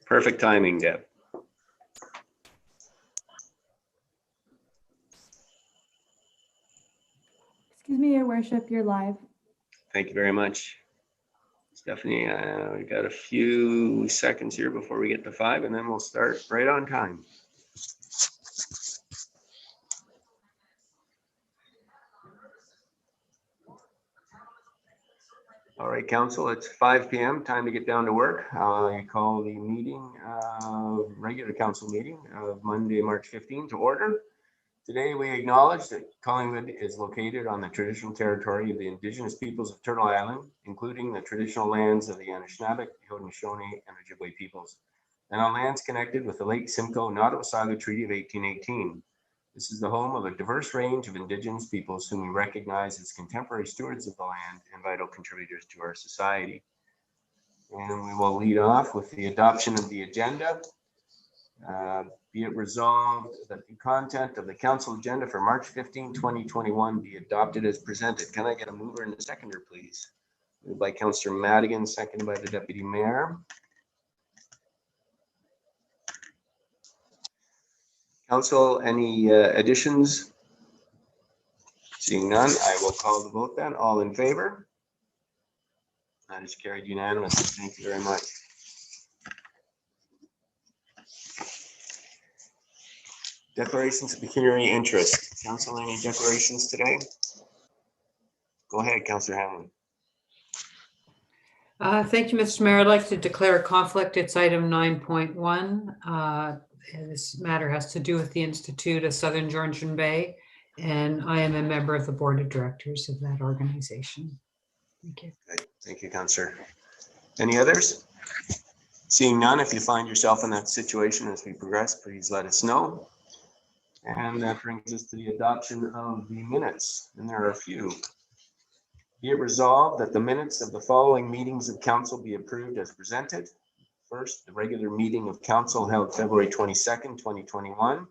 Perfect timing, Deb. Excuse me, Your Worship, you're live. Thank you very much. Stephanie, we got a few seconds here before we get to 5, and then we'll start right on time. All right, Council, it's 5 p.m. Time to get down to work. I call the meeting, regular Council meeting of Monday, March 15 to order. Today, we acknowledge that Collingwood is located on the traditional territory of the Indigenous peoples of Turtle Island, including the traditional lands of the Anishinaabe, Haudenosaunee, and Ojibwe peoples, and on lands connected with the Lake Simcoe-Nottawasaga Treaty of 1818. This is the home of a diverse range of Indigenous peoples whom we recognize as contemporary stewards of the land and vital contributors to our society. And we will lead off with the adoption of the agenda. Be it resolved that the content of the council agenda for March 15, 2021 be adopted as presented. Can I get a mover and a seconder, please? Moved by Councillor Madigan, seconded by the Deputy Mayor. Council, any additions? Seeing none, I will call the vote then. All in favor? That is carried unanimously. Thank you very much. Declarations of pecuniary interest. Council, any declarations today? Go ahead, Councillor Hamlin. Thank you, Mr. Mayor. I'd like to declare a conflict. It's item 9.1. This matter has to do with the Institute of Southern Georgian Bay, and I am a member of the board of directors of that organization. Thank you. Good. Thank you, Councillor. Any others? Seeing none, if you find yourself in that situation as we progress, please let us know. And that brings us to the adoption of the minutes, and there are a few. Be it resolved that the minutes of the following meetings of council be approved as presented. First, the regular meeting of council held February 22nd, 2021.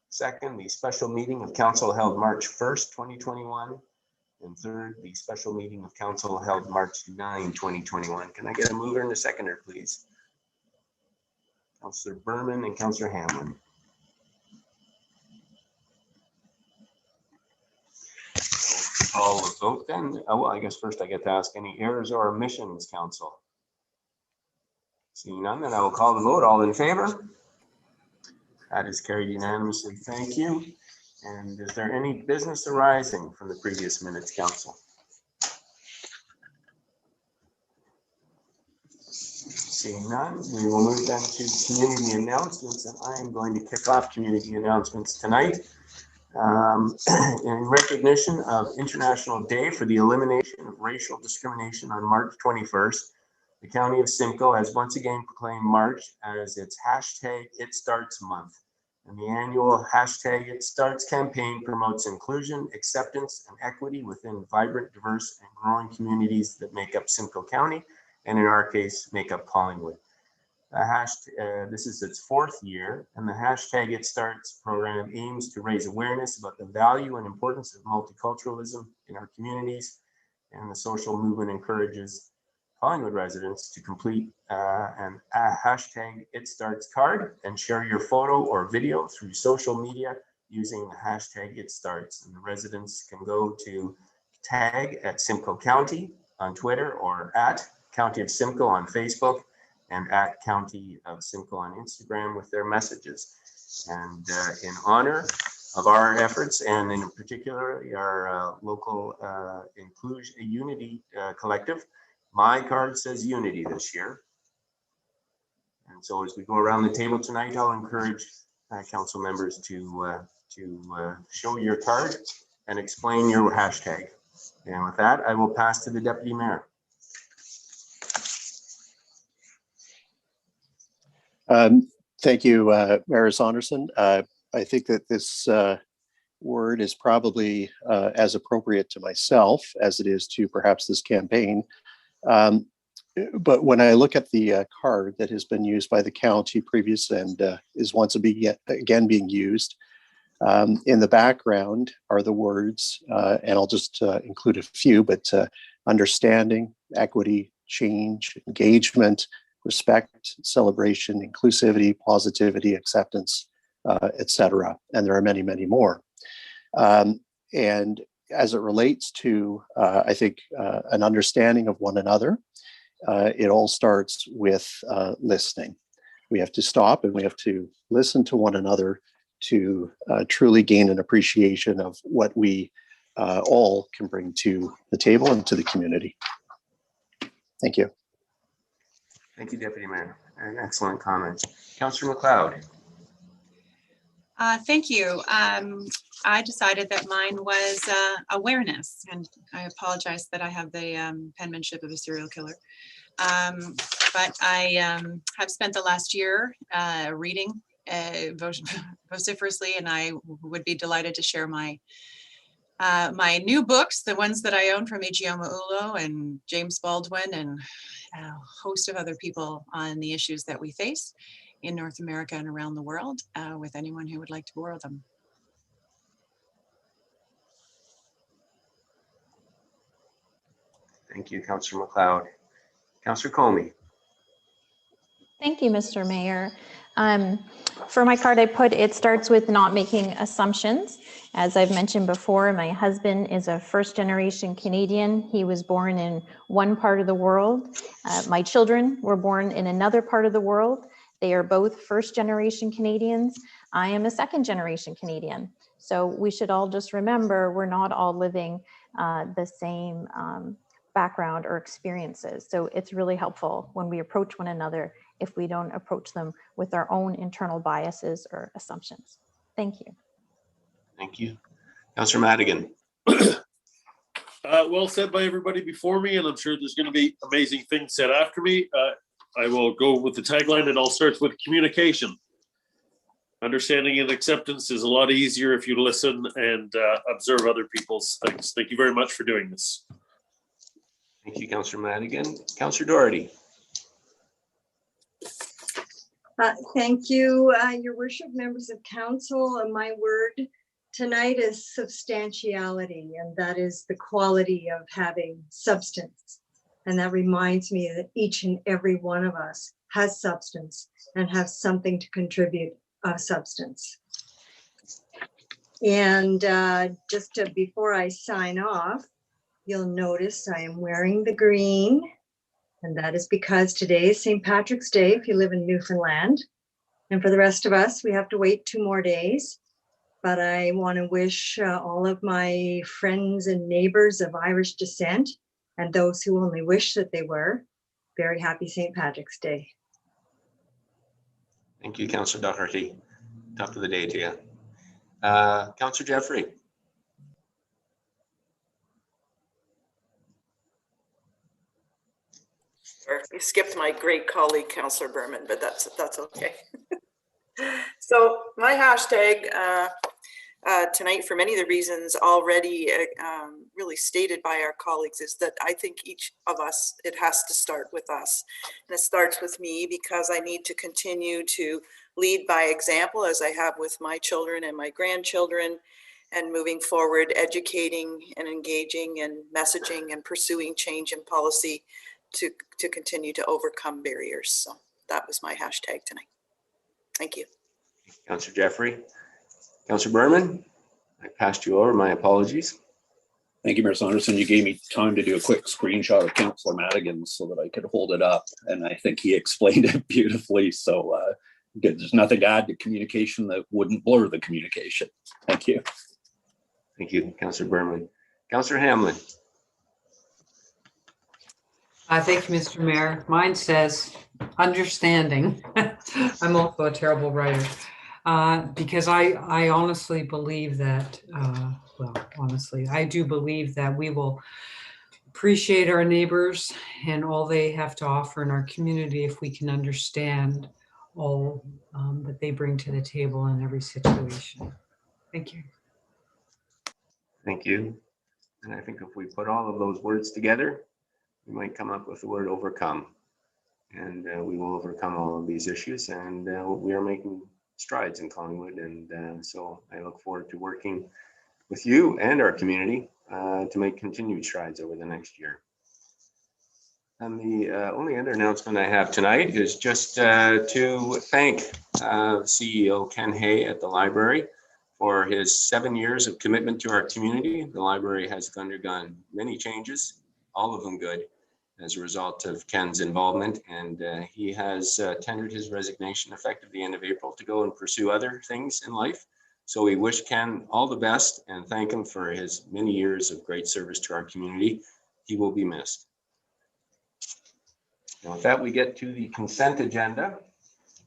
Second, the special meeting of council held March 1st, 2021. And third, the special meeting of council held March 9, 2021. Can I get a mover and a seconder, please? Councillor Berman and Councillor Hamlin. Call the vote then. Oh, well, I guess first I get to ask any errors or omissions, council. Seeing none, then I will call the vote. All in favor? That is carried unanimously. Thank you. And is there any business arising from the previous minutes, council? Seeing none, we will move then to community announcements, and I am going to kick off community announcements tonight. In recognition of International Day for the Elimination of Racial Discrimination on March 21st, the County of Simcoe has once again proclaimed March as its #ItStarts month. And the annual #ItStarts campaign promotes inclusion, acceptance, and equity within vibrant, diverse, and growing communities that make up Simcoe County, and in our case, make up Collingwood. This is its 4th year, and the #ItStarts program aims to raise awareness about the value and importance of multiculturalism in our communities, and the social movement encourages Collingwood residents to complete an #ItStarts card and share your photo or video through social media using the #ItStarts. And the residents can go to tag at Simcoe County on Twitter, or at County of Simcoe on Facebook, and at County of Simcoe on Instagram with their messages. And in honor of our efforts, and in particular our local inclusion unity collective, my card says unity this year. And so as we go around the table tonight, I'll encourage council members to show your card and explain your hashtag. And with that, I will pass to the Deputy Mayor. Thank you, Mayor Saunderson. I think that this word is probably as appropriate to myself as it is to perhaps this campaign. But when I look at the card that has been used by the county previous and is once again being used, in the background are the words, and I'll just include a few, but understanding, equity, change, engagement, respect, celebration, inclusivity, positivity, acceptance, etc. And there are many, many more. And as it relates to, I think, an understanding of one another, it all starts with listening. We have to stop and we have to listen to one another to truly gain an appreciation of what we all can bring to the table and to the community. Thank you. Thank you, Deputy Mayor. An excellent comment. Councillor McLeod. Thank you. I decided that mine was awareness, and I apologize that I have the penmanship of a serial killer. But I have spent the last year reading vociferously, and I would be delighted to share my my new books, the ones that I own from Ijeoma Ulo and James Baldwin and a host of other people on the issues that we face in North America and around the world, with anyone who would like to borrow them. Thank you, Councillor McLeod. Councillor Comey. Thank you, Mr. Mayor. For my card, I put, it starts with not making assumptions. As I've mentioned before, my husband is a first-generation Canadian. He was born in one part of the world. My children were born in another part of the world. They are both first-generation Canadians. I am a second-generation Canadian. So we should all just remember we're not all living the same background or experiences. So it's really helpful when we approach one another if we don't approach them with our own internal biases or assumptions. Thank you. Thank you. Councillor Madigan. Well said by everybody before me, and I'm sure there's going to be amazing things said after me. I will go with the tagline. It all starts with communication. Understanding and acceptance is a lot easier if you listen and observe other people's things. Thank you very much for doing this. Thank you, Councillor Madigan. Councillor Doherty. Thank you, Your Worship, members of council. My word tonight is substantiality, and that is the quality of having substance. And that reminds me that each and every one of us has substance and has something to contribute of substance. And before I sign off, you'll notice I am wearing the green. And that is because today is St. Patrick's Day if you live in Newfoundland. And for the rest of us, we have to wait 2 more days. But I want to wish all of my friends and neighbors of Irish descent and those who only wish that they were, very happy St. Patrick's Day. Thank you, Councillor Doherty. Top of the day to you. Councillor Jeffrey. You skipped my great colleague, Councillor Berman, but that's okay. So my hashtag tonight, for many of the reasons already really stated by our colleagues, is that I think each of us, it has to start with us. And it starts with me because I need to continue to lead by example, as I have with my children and my grandchildren, and moving forward, educating and engaging and messaging and pursuing change in policy to continue to overcome barriers. So that was my hashtag tonight. Thank you. Councillor Jeffrey. Councillor Berman, I passed you over. My apologies. Thank you, Mayor Saunderson. You gave me time to do a quick screenshot of Councillor Madigan so that I could hold it up. And I think he explained it beautifully. So there's nothing to add to communication that wouldn't blur the communication. Thank you. Thank you, Councillor Berman. Councillor Hamlin. Thank you, Mr. Mayor. Mine says understanding. I'm also a terrible writer because I honestly believe that, I do believe that we will appreciate our neighbors and all they have to offer in our community if we can understand all that they bring to the table in every situation. Thank you. Thank you. And I think if we put all of those words together, we might come up with the word overcome. And we will overcome all of these issues. And we are making strides in Collingwood. And so I look forward to working with you and our community to make continued strides over the next year. And the only other announcement I have tonight is just to thank CEO Ken Hay at the library for his 7 years of commitment to our community. The library has undergone many changes, all of them good, as a result of Ken's involvement. And he has tendered his resignation effective the end of April to go and pursue other things in life. So we wish Ken all the best and thank him for his many years of great service to our community. He will be missed. Now, with that, we get to the consent agenda.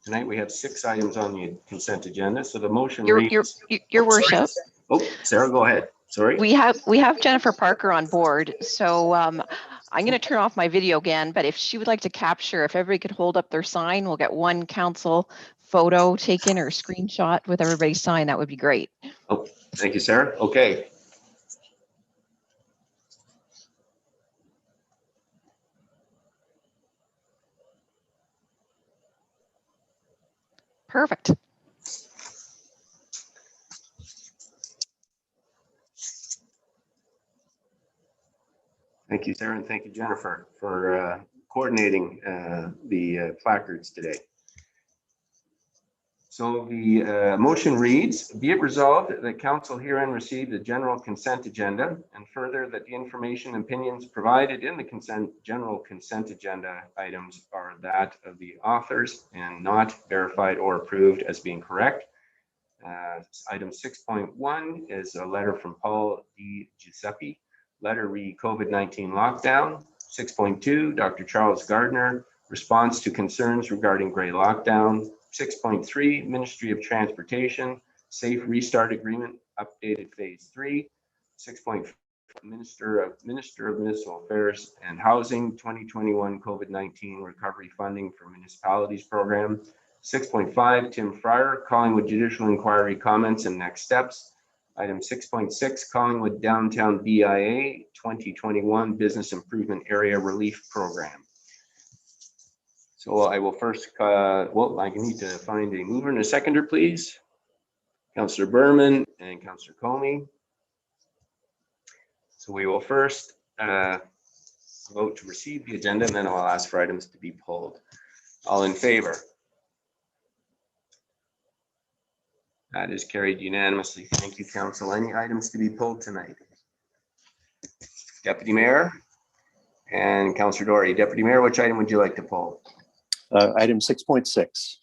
Tonight, we have 6 items on the consent agenda. So the motion reads. Your worship. Oh, Sarah, go ahead. Sorry. We have Jennifer Parker on board. So I'm going to turn off my video again, but if she would like to capture, if everybody could hold up their sign, we'll get one council photo taken or screenshot with everybody's sign. That would be great. Oh, thank you, Sarah. Okay. Perfect. Thank you, Sarah, and thank you, Jennifer, for coordinating the placards today. So the motion reads, be it resolved that council herein received the general consent agenda, and further that the information and opinions provided in the general consent agenda items are that of the authors and not verified or approved as being correct. Item 6.1 is a letter from Paul D. Giuseppe. Letter re COVID-19 lockdown. 6.2, Dr. Charles Gardner, response to concerns regarding gray lockdown. 6.3, Ministry of Transportation, Safe Restart Agreement, updated phase 3. 6.4, Minister of Municipal Affairs and Housing, 2021 COVID-19 recovery funding for municipalities program. 6.5, Tim Fryer, Collingwood Judicial Inquiry comments and next steps. Item 6.6, Collingwood Downtown BIA 2021 Business Improvement Area Relief Program. So I will first, well, I need to find a mover and a seconder, please. Councillor Berman and Councillor Comey. So we will first vote to receive the agenda, and then I'll ask for items to be pulled. All in favor? That is carried unanimously. Thank you, Council. Any items to be pulled tonight? Deputy Mayor and Councillor Doherty. Deputy Mayor, which item would you like to pull? Item 6.6.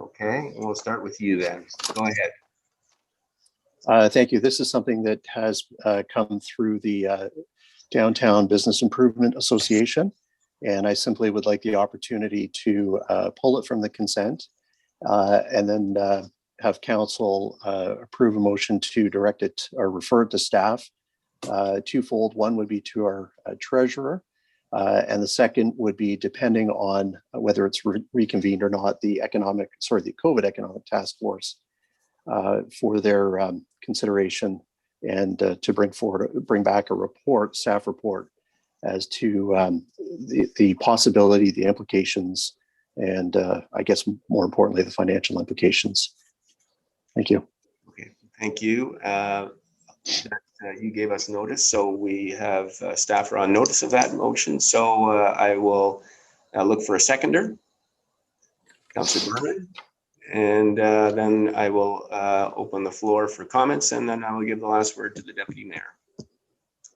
Okay, we'll start with you then. Go ahead. Thank you. This is something that has come through the Downtown Business Improvement Association, and I simply would like the opportunity to pull it from the consent and then have council approve a motion to direct it or refer it to staff. Twofold. One would be to our treasurer, and the second would be, depending on whether it's reconvened or not, the COVID Economic Task Force for their consideration, and to bring back a report, staff report, as to the possibility, the implications, and I guess more importantly, the financial implications. Thank you. Okay, thank you. You gave us notice, so we have staff are on notice of that motion. So I will look for a seconder, Councillor Berman, and then I will open the floor for comments, and then I will give the last word to the Deputy Mayor.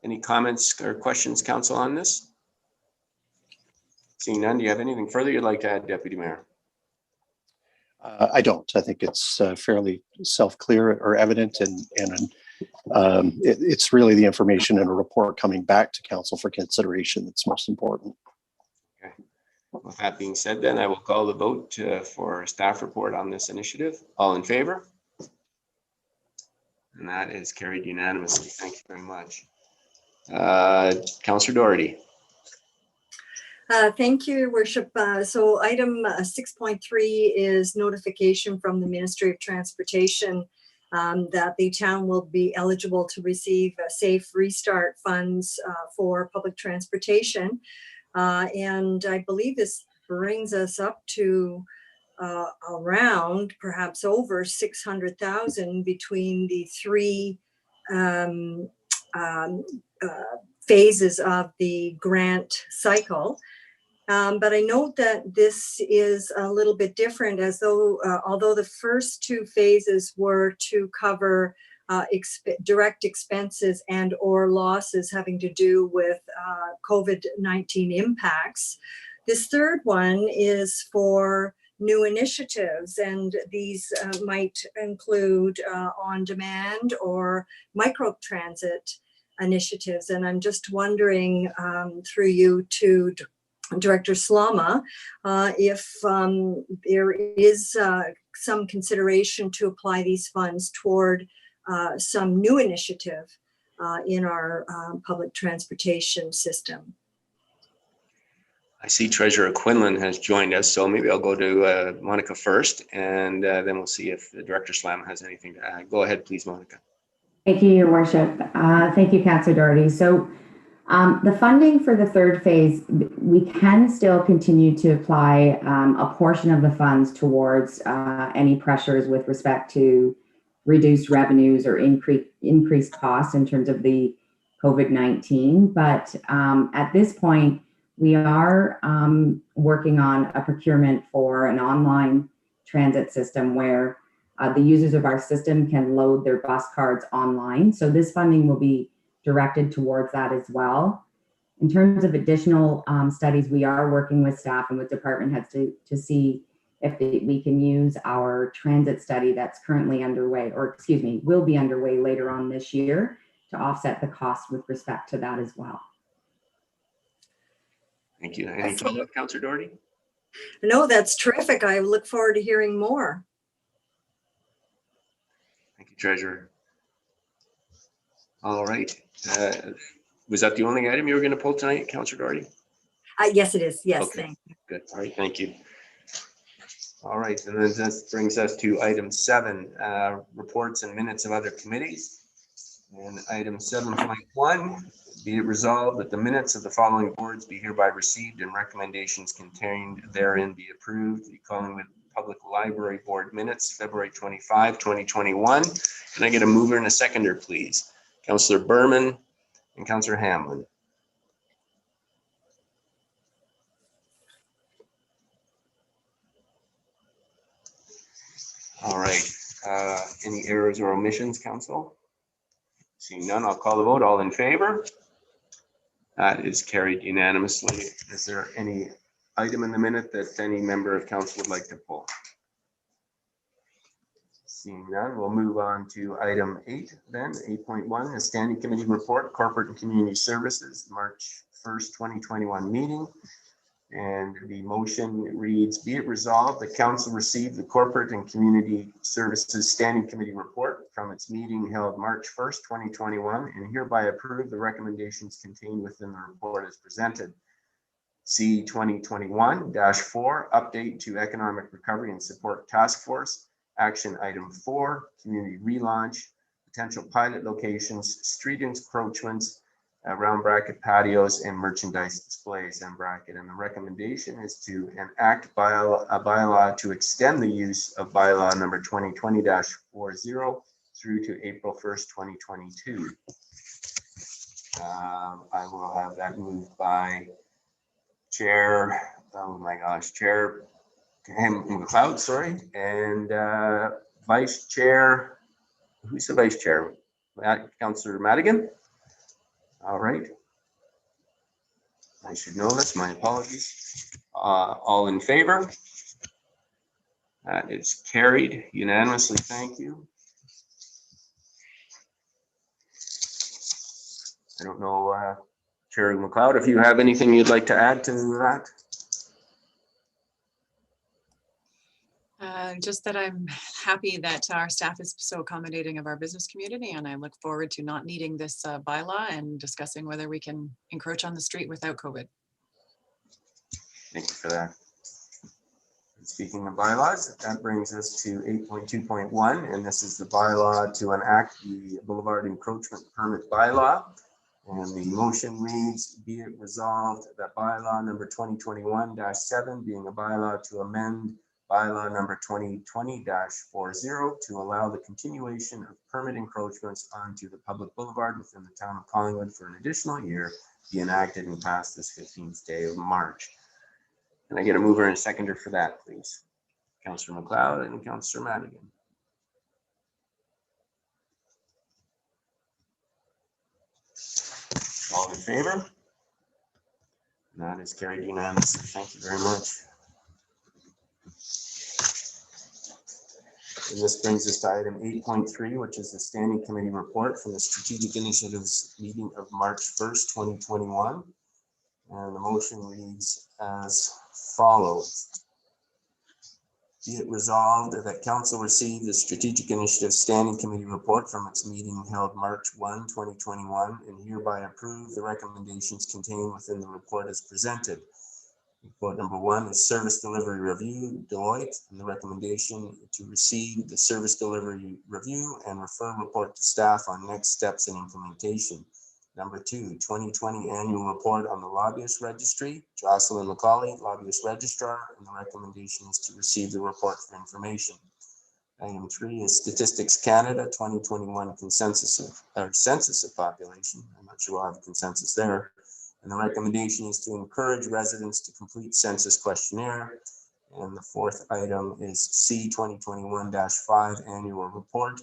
Any comments or questions, Council, on this? Seeing none, do you have anything further you'd like to add, Deputy Mayor? I don't. I think it's fairly self-clear or evident, and it's really the information in a report coming back to council for consideration that's most important. Okay. With that being said, then I will call the vote for a staff report on this initiative. All in favor? And that is carried unanimously. Thank you very much. Councillor Doherty. Thank you, Your Worship. So item 6.3 is notification from the Ministry of Transportation that the town will be eligible to receive safe restart funds for public transportation. And I believe this brings us up to around, perhaps over 600,000 between the three phases of the grant cycle. But I note that this is a little bit different, as though, although the first two phases were to cover direct expenses and or losses having to do with COVID-19 impacts, this third one is for new initiatives, and these might include on-demand or microtransit initiatives. And I'm just wondering, through you to Director Slama, if there is some consideration to apply these funds toward some new initiative in our public transportation system. I see Treasurer Quinlan has joined us, so maybe I'll go to Monica first, and then we'll see if Director Slama has anything to add. Go ahead, please, Monica. Thank you, Your Worship. Thank you, Councillor Doherty. So the funding for the third phase, we can still continue to apply a portion of the funds towards any pressures with respect to reduced revenues or increased costs in terms of the COVID-19. But at this point, we are working on a procurement for an online transit system where the users of our system can load their bus cards online. So this funding will be directed towards that as well. In terms of additional studies, we are working with staff and with department heads to see if we can use our transit study that's currently underway, or excuse me, will be underway later on this year, to offset the cost with respect to that as well. Thank you. Any follow-up, Councillor Doherty? No, that's terrific. I look forward to hearing more. Thank you, Treasurer. All right. Was that the only item you were going to pull tonight, Councillor Doherty? Yes, it is. Yes, okay. Thank you. Good. All right. Thank you. All right. And then this brings us to item 7, reports and minutes of other committees. And item 7.1, be it resolved that the minutes of the following boards be hereby received and recommendations contained therein be approved. The Collingwood Public Library Board minutes, February 25, 2021. Can I get a mover and a seconder, please? Councillor Berman and Councillor Hamlin. All right. Any errors or omissions, Council? Seeing none, I'll call the vote. All in favor? That is carried unanimously. Is there any item in the minute that any member of council would like to pull? Seeing none, we'll move on to item 8 then. 8.1, a standing committee report, corporate and community services, March 1st, 2021 meeting. And the motion reads, be it resolved that council received the corporate and community services standing committee report from its meeting held March 1st, 2021, and hereby approve the recommendations contained within the report as presented. C 2021-4, update to economic recovery and support task force. Action item 4, community relaunch, potential pilot locations, street encroachments, round bracket patios and merchandise displays, end bracket. And the recommendation is to enact a bylaw to extend the use of bylaw number 2020-40 through to April 1st, 2022. I will have that moved by Chair, oh my gosh, Chair McLeod, sorry, and Vice Chair, who's the Vice Chair? Councillor Madigan. All right. I should know this, my apologies. All in favor? That is carried unanimously, thank you. I don't know, Chair McLeod, if you have anything you'd like to add to that? Just that I'm happy that our staff is so accommodating of our business community, and I look forward to not needing this bylaw and discussing whether we can encroach on the street without COVID. Thank you for that. Speaking of bylaws, that brings us to 8.2.1, and this is the bylaw to enact the Boulevard Encroachment Permit Bylaw. And the motion reads, be it resolved that bylaw number 2021-7 being a bylaw to amend bylaw number 2020-40 to allow the continuation of permit encroachments onto the public boulevard within the town of Collingwood for an additional year be enacted and passed this 15th day of March. Can I get a mover and a seconder for that, please? Councillor McLeod and Councillor Madigan. All in favor? That is carried unanimously. Thank you very much. And this brings us to item 8.3, which is the Standing Committee Report from the Strategic Initiatives meeting of March 1st, 2021. And the motion reads as follows. Be it resolved that Council receive the Strategic Initiative Standing Committee Report from its meeting held March 1, 2021, and hereby approve the recommendations contained within the report as presented. Report number 1 is Service Delivery Review, Deloitte, and the recommendation to receive the Service Delivery Review and refer report to staff on next steps in implementation. Number 2, 2020 Annual Report on the Lobbyist Registry, Jocelyn McCauley, Lobbyist Registrar, and the recommendation is to receive the report for information. Item 3 is Statistics Canada 2021 census of population. I'm not sure we'll have a consensus there. And the recommendation is to encourage residents to complete census questionnaire. And the 4th item is C 2021-5 Annual Report.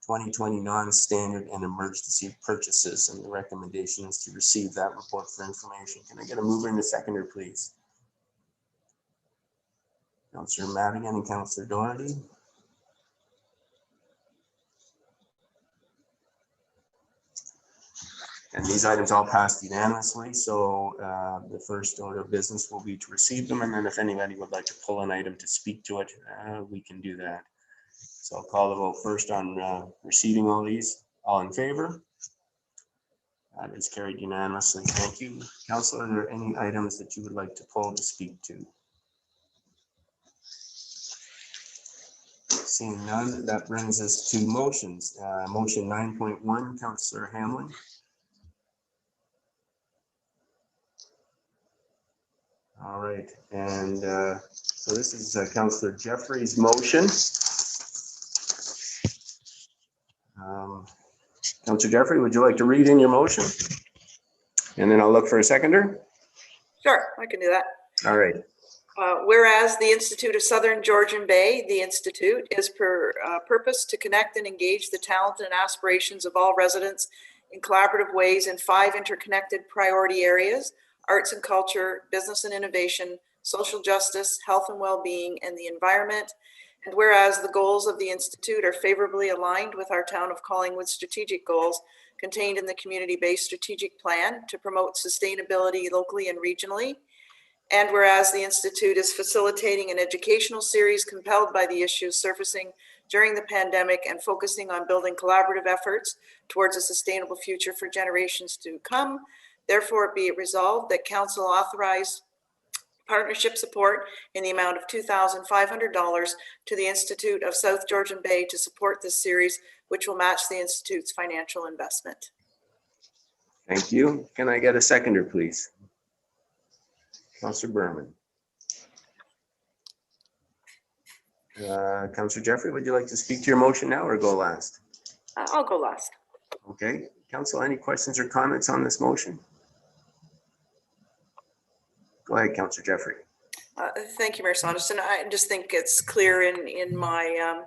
2020 non-standard and emergency purchases, and the recommendation is to receive that report for information. Can I get a mover and a seconder, please? Councillor Madigan and Councillor Doherty. And these items all passed unanimously. So the first order of business will be to receive them, and then if anybody would like to pull an item to speak to it, we can do that. So I'll call the vote first on receiving all these. All in favor? That is carried unanimously. Thank you. Council, are there any items that you would like to pull to speak to? Seeing none, that brings us to motions. Motion 9.1, Councillor Hamlin. All right, and so this is Councillor Jeffrey's motion. Councillor Jeffrey, would you like to read in your motion? And then I'll look for a seconder. Sure, I can do that. All right. Whereas the Institute of Southern Georgian Bay, the Institute, is purpose to connect and engage the talent and aspirations of all residents in collaborative ways in 5 interconnected priority areas: arts and culture, business and innovation, social justice, health and well-being, and the environment. And whereas the goals of the Institute are favorably aligned with our Town of Collingwood strategic goals contained in the community-based strategic plan to promote sustainability locally and regionally. And whereas the Institute is facilitating an educational series compelled by the issues surfacing during the pandemic and focusing on building collaborative efforts towards a sustainable future for generations to come. Therefore, be it resolved that Council authorize partnership support in the amount of $2,500 to the Institute of South Georgian Bay to support this series, which will match the Institute's financial investment. Thank you. Can I get a seconder, please? Councillor Berman. Councillor Jeffrey, would you like to speak to your motion now or go last? I'll go last. Okay. Council, any questions or comments on this motion? Go ahead, Councillor Jeffrey. Thank you, Mayor Saunderson. I just think it's clear in my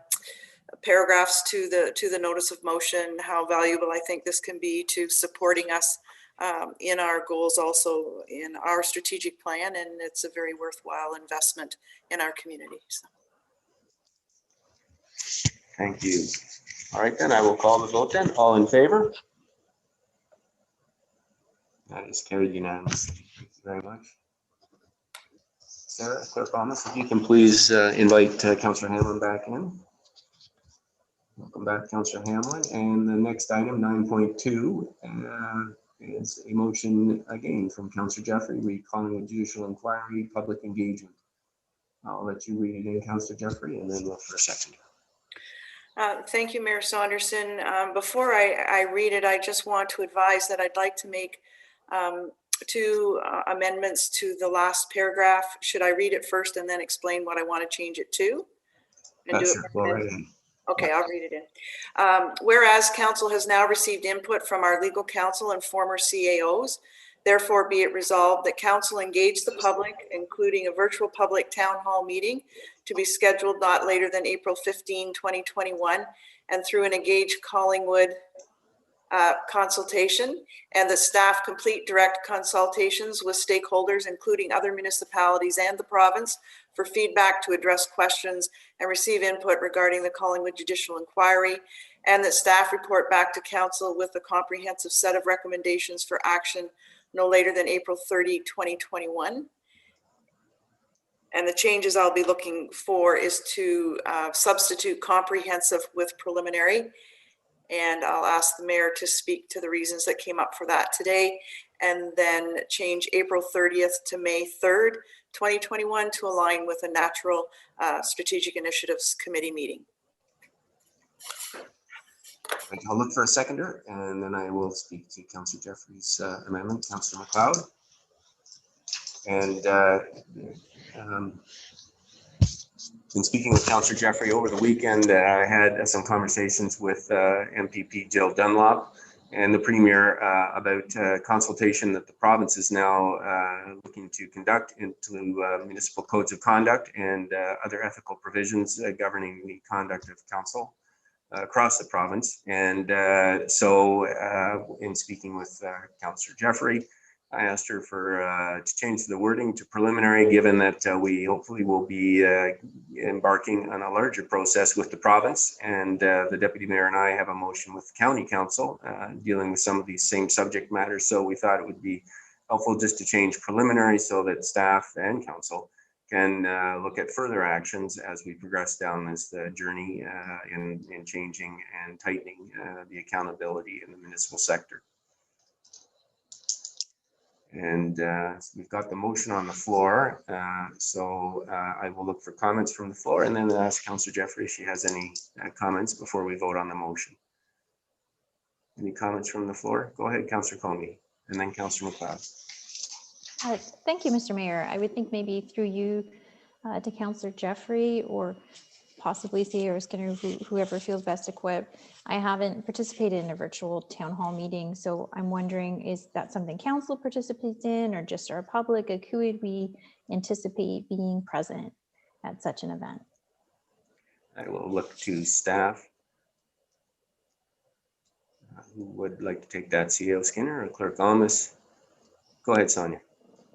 paragraphs to the notice of motion how valuable I think this can be to supporting us in our goals, also in our strategic plan, and it's a very worthwhile investment in our community. So. Thank you. All right, then I will call the vote then. All in favor? That is carried unanimously. Thank you very much. Sarah, Clerk Thomas, if you can please invite Councillor Hamlin back in. Welcome back, Councillor Hamlin. And the next item, 9.2, is a motion again from Councillor Jeffrey, recalling a judicial inquiry, public engagement. I'll let you read it in, Councillor Jeffrey, and then look for a second. Thank you, Mayor Saunderson. Before I read it, I just want to advise that I'd like to make 2 amendments to the last paragraph. Should I read it first and then explain what I want to change it to? And do it okay, I'll read it in. Whereas Council has now received input from our legal counsel and former CAOs, Therefore, be it resolved that council engage the public, including a virtual public town hall meeting to be scheduled not later than April 15, 2021, and through an engaged Collingwood consultation, and the staff complete direct consultations with stakeholders, including other municipalities and the province, for feedback to address questions and receive input regarding the Collingwood Judicial Inquiry, and that staff report back to council with a comprehensive set of recommendations for action no later than April 30, 2021. And the changes I'll be looking for is to substitute comprehensive with preliminary. And I'll ask the mayor to speak to the reasons that came up for that today, and then change April 30th to May 3rd, 2021 to align with a natural strategic initiatives committee meeting. I'll look for a seconder, and then I will speak to Councillor Jeffrey's amendment. Councillor McLeod. And been speaking with Councillor Jeffrey over the weekend. I had some conversations with MPP Jill Dunlop and the Premier about consultation that the province is now looking to conduct into municipal codes of conduct and other ethical provisions governing the conduct of council across the province. And so in speaking with Councillor Jeffrey, I asked her for to change the wording to preliminary, given that we hopefully will be embarking on a larger process with the province. And the deputy mayor and I have a motion with the county council dealing with some of these same subject matters. So we thought it would be helpful just to change preliminary so that staff and council can look at further actions as we progress down this journey in changing and tightening the accountability in the municipal sector. And we've got the motion on the floor. So I will look for comments from the floor and then ask Councillor Jeffrey if she has any comments before we vote on the motion. Any comments from the floor? Go ahead, Councillor Comey, and then Councillor McLeod. Thank you, Mr. Mayor. I would think maybe through you to Councillor Jeffrey, or possibly CEO Skinner, whoever feels best equipped. I haven't participated in a virtual town hall meeting, so I'm wondering, is that something council participates in or just our public? Who would we anticipate being present at such an event? I will look to staff. Who would like to take that, CEO Skinner or Clerk Almas? Go ahead, Sonia.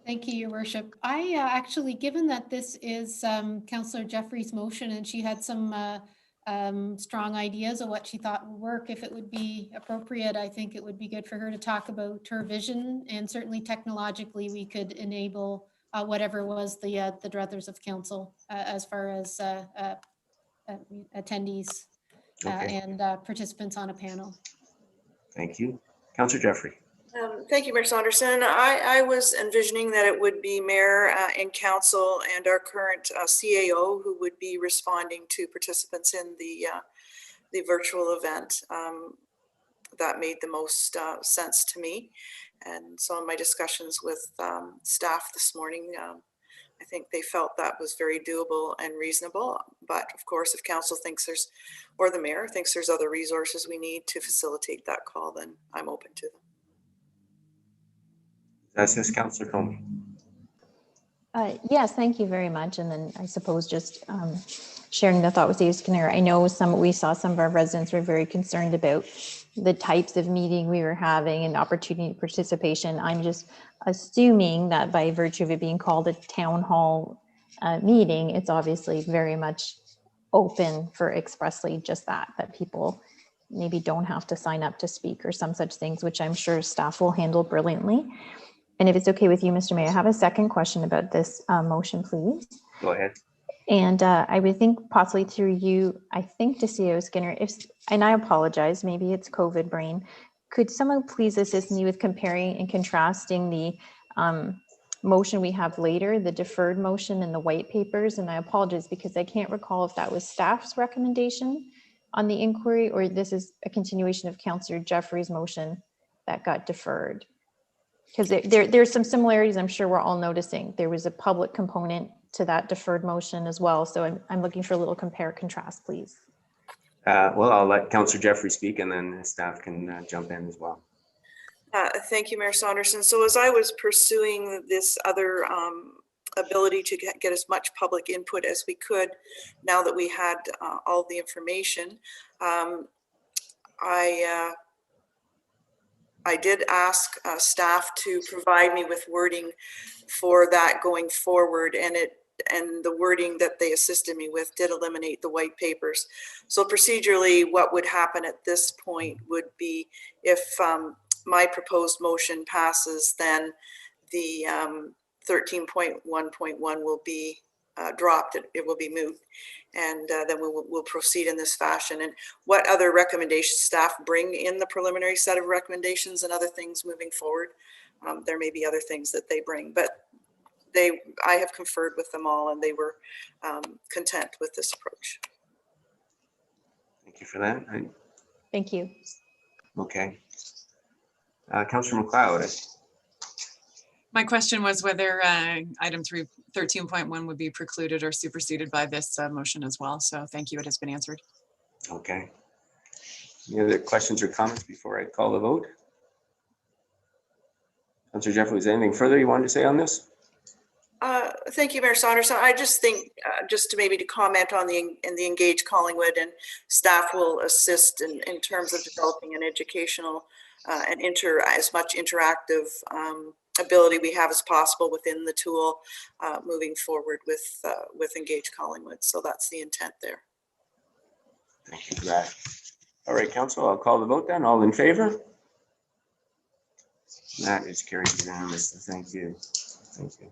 Thank you, Your Worship. I actually, given that this is Councillor Jeffrey's motion and she had some strong ideas of what she thought would work, if it would be appropriate, I think it would be good for her to talk about her vision, and certainly technologically we could enable whatever was the druthers of council as far as attendees and participants on a panel. Thank you. Councillor Jeffrey. Thank you, Mayor Saunderson. I was envisioning that it would be mayor and council and our current CAO who would be responding to participants in the virtual event. That made the most sense to me. And so in my discussions with staff this morning, I think they felt that was very doable and reasonable. But of course, if council thinks there's, or the mayor thinks there's other resources we need to facilitate that call, then I'm open to them. That's this, Councillor Comey. Yes, thank you very much. And then I suppose just sharing the thought with you, Skinner. I know we saw some of our residents were very concerned about the types of meeting we were having and opportunity participation. I'm just assuming that by virtue of it being called a town hall meeting, it's obviously very much open for expressly just that people maybe don't have to sign up to speak or some such things, which I'm sure staff will handle brilliantly. And if it's okay with you, Mr. Mayor, I have a second question about this motion, please. Go ahead. And I would think possibly through you, I think to CEO Skinner, and I apologize, maybe it's COVID brain. Could someone please assist me with comparing and contrasting the motion we have later, the deferred motion and the white papers? And I apologize because I can't recall if that was staff's recommendation on the inquiry or this is a continuation of Councillor Jeffrey's motion that got deferred. Because there's some similarities I'm sure we're all noticing. There was a public component to that deferred motion as well. So I'm looking for a little compare contrast, please. Well, I'll let Councillor Jeffrey speak and then staff can jump in as well. Thank you, Mayor Saunderson. So as I was pursuing this other ability to get as much public input as we could, now that we had all the information, I did ask staff to provide me with wording for that going forward, and the wording that they assisted me with did eliminate the white papers. So procedurally, what would happen at this point would be if my proposed motion passes, then the 13.1.1 will be dropped. It will be moot, and then we'll proceed in this fashion. And what other recommendations staff bring in the preliminary set of recommendations and other things moving forward, there may be other things that they bring, but I have conferred with them all, and they were content with this approach. Thank you for that. Thank you. Okay. Councillor McLeod. My question was whether item 13.1 would be precluded or superseded by this motion as well. So thank you. It has been answered. Okay. Any other questions or comments before I call the vote? Councillor Jeffrey, is there anything further you wanted to say on this? Thank you, Mayor Saunderson. I just think just to maybe to comment on the Engage Collingwood, and staff will assist in terms of developing an educational and as much interactive ability we have as possible within the tool moving forward with Engage Collingwood. So that's the intent there. Thank you for that. All right, Council, I'll call the vote then. All in favor? That is carried unanimously. Thank you. Thank you,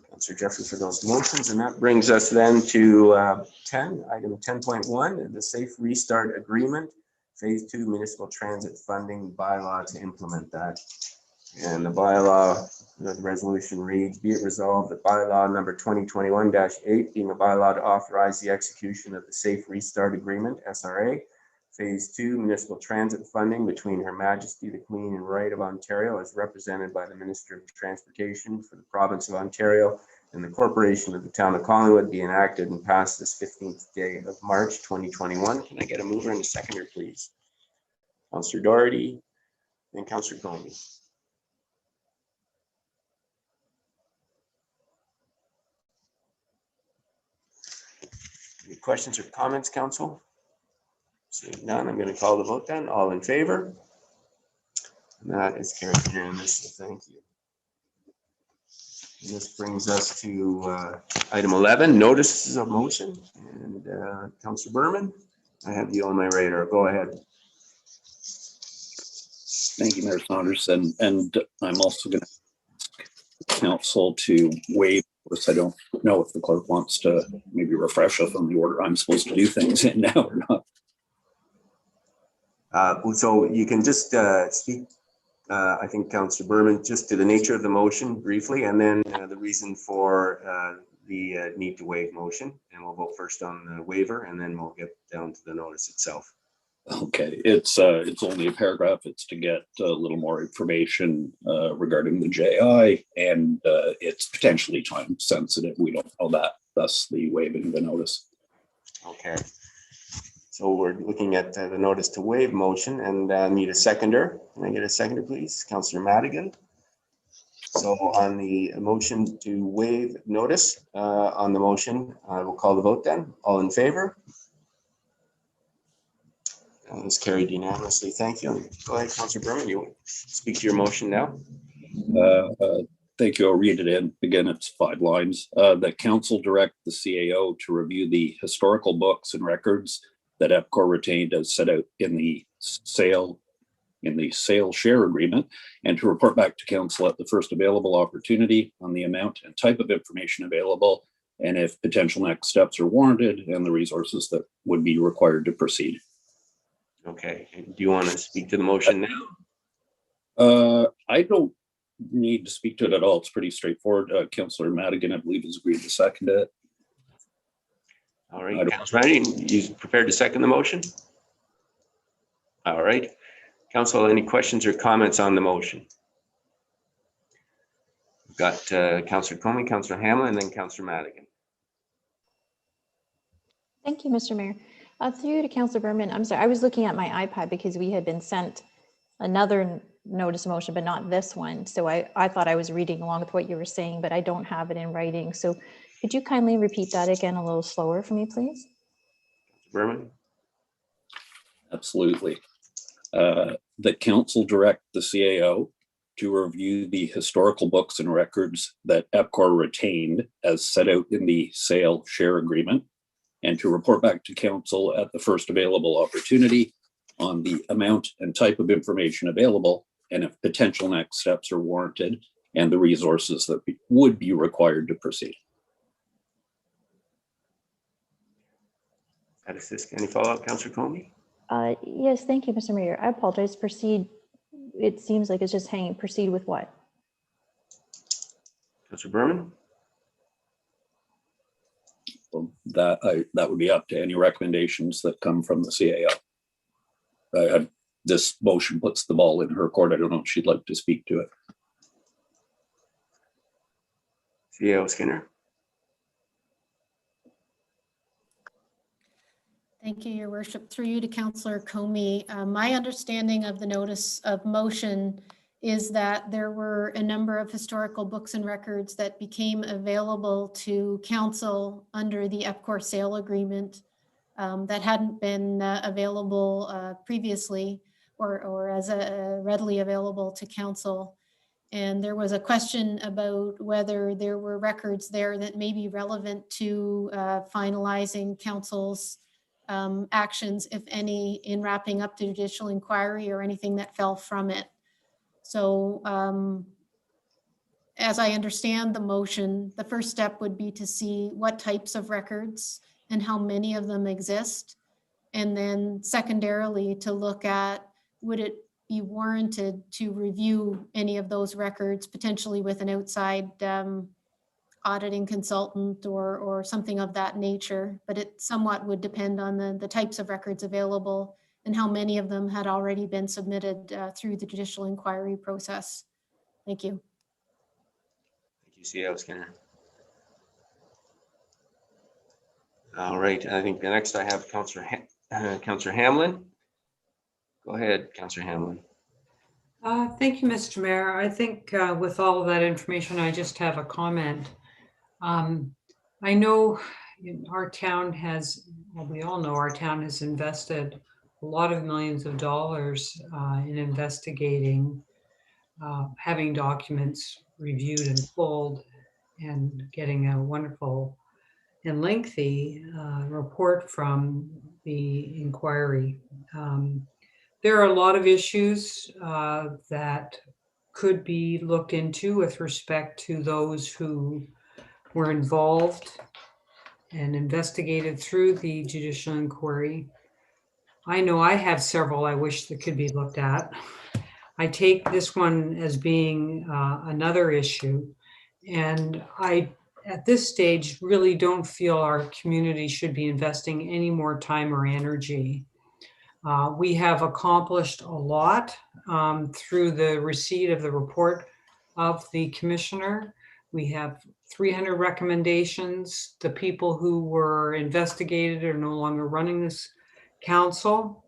Councillor Jeffrey, for those motions. And that brings us then to item 10.1, the Safe Restart Agreement, Phase 2 Municipal Transit Funding Bylaw to implement that. And the bylaw, the resolution reads, be it resolved that bylaw number 2021-8, being a bylaw to authorize the execution of the Safe Restart Agreement, SRA, Phase 2 Municipal Transit Funding between Her Majesty the Queen and Right of Ontario, as represented by the Minister of Transportation for the Province of Ontario and the Corporation of the Town of Collingwood, be enacted and passed this 15th day of March 2021. Can I get a mover and a seconder, please? Councillor Doherty and Councillor Comey. Any questions or comments, Council? Seeing none, I'm going to call the vote then. All in favor? And that is carried unanimously. Thank you. And this brings us to item 11, notices of motion. And Councillor Berman, I have you on my radar. Go ahead. Thank you, Mayor Saunderson. And I'm also going to ask council to waive. I don't know if the clerk wants to maybe refresh us on the order I'm supposed to do things in now or not. So you can just speak, I think, Councillor Berman, just to the nature of the motion briefly, and then the reason for the need to waive motion. And we'll vote first on the waiver, and then we'll get down to the notice itself. Okay, it's only a paragraph. It's to get a little more information regarding the JI, and it's potentially time sensitive. We don't know that, thus the waiving the notice. Okay. So we're looking at the notice to waive motion, and need a seconder. Can I get a seconder, please? Councillor Madigan. So on the motion to waive notice, on the motion, I will call the vote then. All in favor? It's carried unanimously. Thank you. Go ahead, Councillor Berman. You speak to your motion now. Thank you. I'll read it in. Again, it's 5 lines. The council direct the CAO to review the historical books and records that EPCOR retained as set out in the sale share agreement, and to report back to council at the first available opportunity on the amount and type of information available, and if potential next steps are warranted, and the resources that would be required to proceed. Okay. Do you want to speak to the motion now? I don't need to speak to it at all. It's pretty straightforward. Councillor Madigan, I believe, has agreed to second it. All right, Councillor Madigan, you prepared to second the motion? All right. Council, any questions or comments on the motion? We've got Councillor Comey, Councillor Hamlin, and then Councillor Madigan. Thank you, Mr. Mayor. Through you to Councillor Berman. I'm sorry, I was looking at my iPad because we had been sent another notice of motion, but not this one. So I thought I was reading along with what you were saying, but I don't have it in writing. So could you kindly repeat that again a little slower for me, please? Berman? Absolutely. That council direct the CAO to review the historical books and records that EPCOR retained as set out in the sale share agreement, and to report back to council at the first available opportunity on the amount and type of information available, and if potential next steps are warranted, and the resources that would be required to proceed. Any follow-up, Councillor Comey? Yes, thank you, Mr. Mayor. I apologize. Proceed. It seems like it's just hanging. Proceed with what? Councillor Berman? Well, that would be up to any recommendations that come from the CAO. This motion puts the ball in her court. I don't know if she'd like to speak to it. CAO Skinner? Thank you, Your Worship. Through you to Councillor Comey. My understanding of the notice of motion is that there were a number of historical books and records that became available to council under the EPCOR sale agreement that hadn't been available previously or as readily available to council. And there was a question about whether there were records there that may be relevant to finalizing council's actions, if any, in wrapping up the judicial inquiry or anything that fell from it. So as I understand the motion, the first step would be to see what types of records and how many of them exist. And then secondarily to look at, would it be warranted to review any of those records, potentially with an outside auditing consultant or something of that nature, but it somewhat would depend on the types of records available and how many of them had already been submitted through the judicial inquiry process. Thank you. Thank you, CAO Skinner. All right, I think the next I have Councillor Hamlin. Go ahead, Councillor Hamlin. Thank you, Mr. Mayor. I think with all of that information, I just have a comment. I know our town has, well, we all know our town has invested a lot of millions of dollars in investigating, having documents reviewed and pulled, and getting a wonderful and lengthy report from the inquiry. There are a lot of issues that could be looked into with respect to those who were involved and investigated through the judicial inquiry. I know I have several I wish that could be looked at. I take this one as being another issue, and I, at this stage, really don't feel our community should be investing any more time or energy. We have accomplished a lot through the receipt of the report of the commissioner. We have 300 recommendations. The people who were investigated are no longer running this council.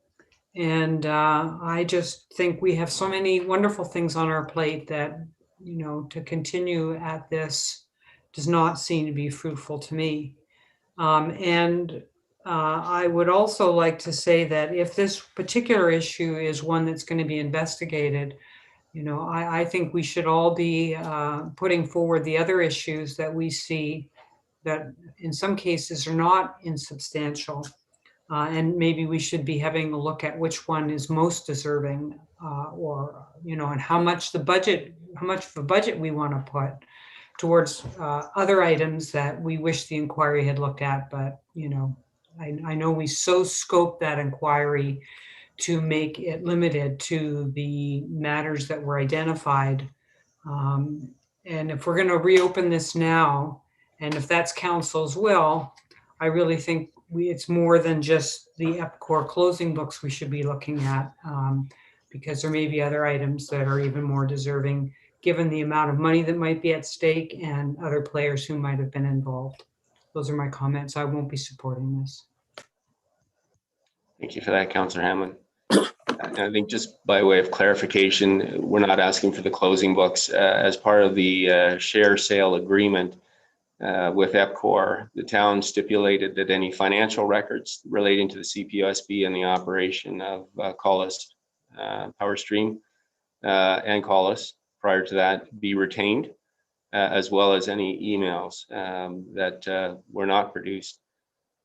And I just think we have so many wonderful things on our plate that, you know, to continue at this does not seem to be fruitful to me. I would also like to say that if this particular issue is one that's going to be investigated, you know, I think we should all be putting forward the other issues that we see that in some cases are not insubstantial. And maybe we should be having a look at which one is most deserving or, you know, and how much of a budget we want to put towards other items that we wish the inquiry had looked at. But, you know, I know we so scoped that inquiry to make it limited to the matters that were identified. And if we're going to reopen this now, and if that's council's will, I really think it's more than just the EPCOR closing books we should be looking at, because there may be other items that are even more deserving given the amount of money that might be at stake and other players who might have been involved. Those are my comments. I won't be supporting this. Thank you for that, Councillor Hamlin. I think just by way of clarification, we're not asking for the closing books. As part of the share sale agreement with EPCOR, the town stipulated that any financial records relating to the CPUSB and the operation of Collis Power Stream and Collis prior to that be retained, as well as any emails that were not produced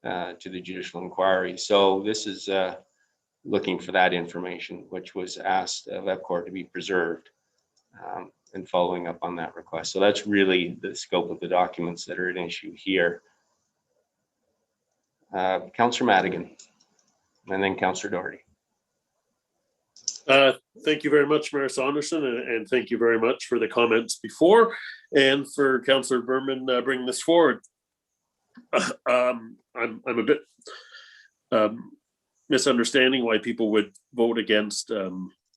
to the judicial inquiry. So this is looking for that information, which was asked of EPCOR to be preserved, and following up on that request. So that's really the scope of the documents that are at issue here. Councillor Madigan, and then Councillor Doherty. Thank you very much, Mayor Saunderson, and thank you very much for the comments before and for Councillor Berman bringing this forward. I'm a bit misunderstanding why people would vote against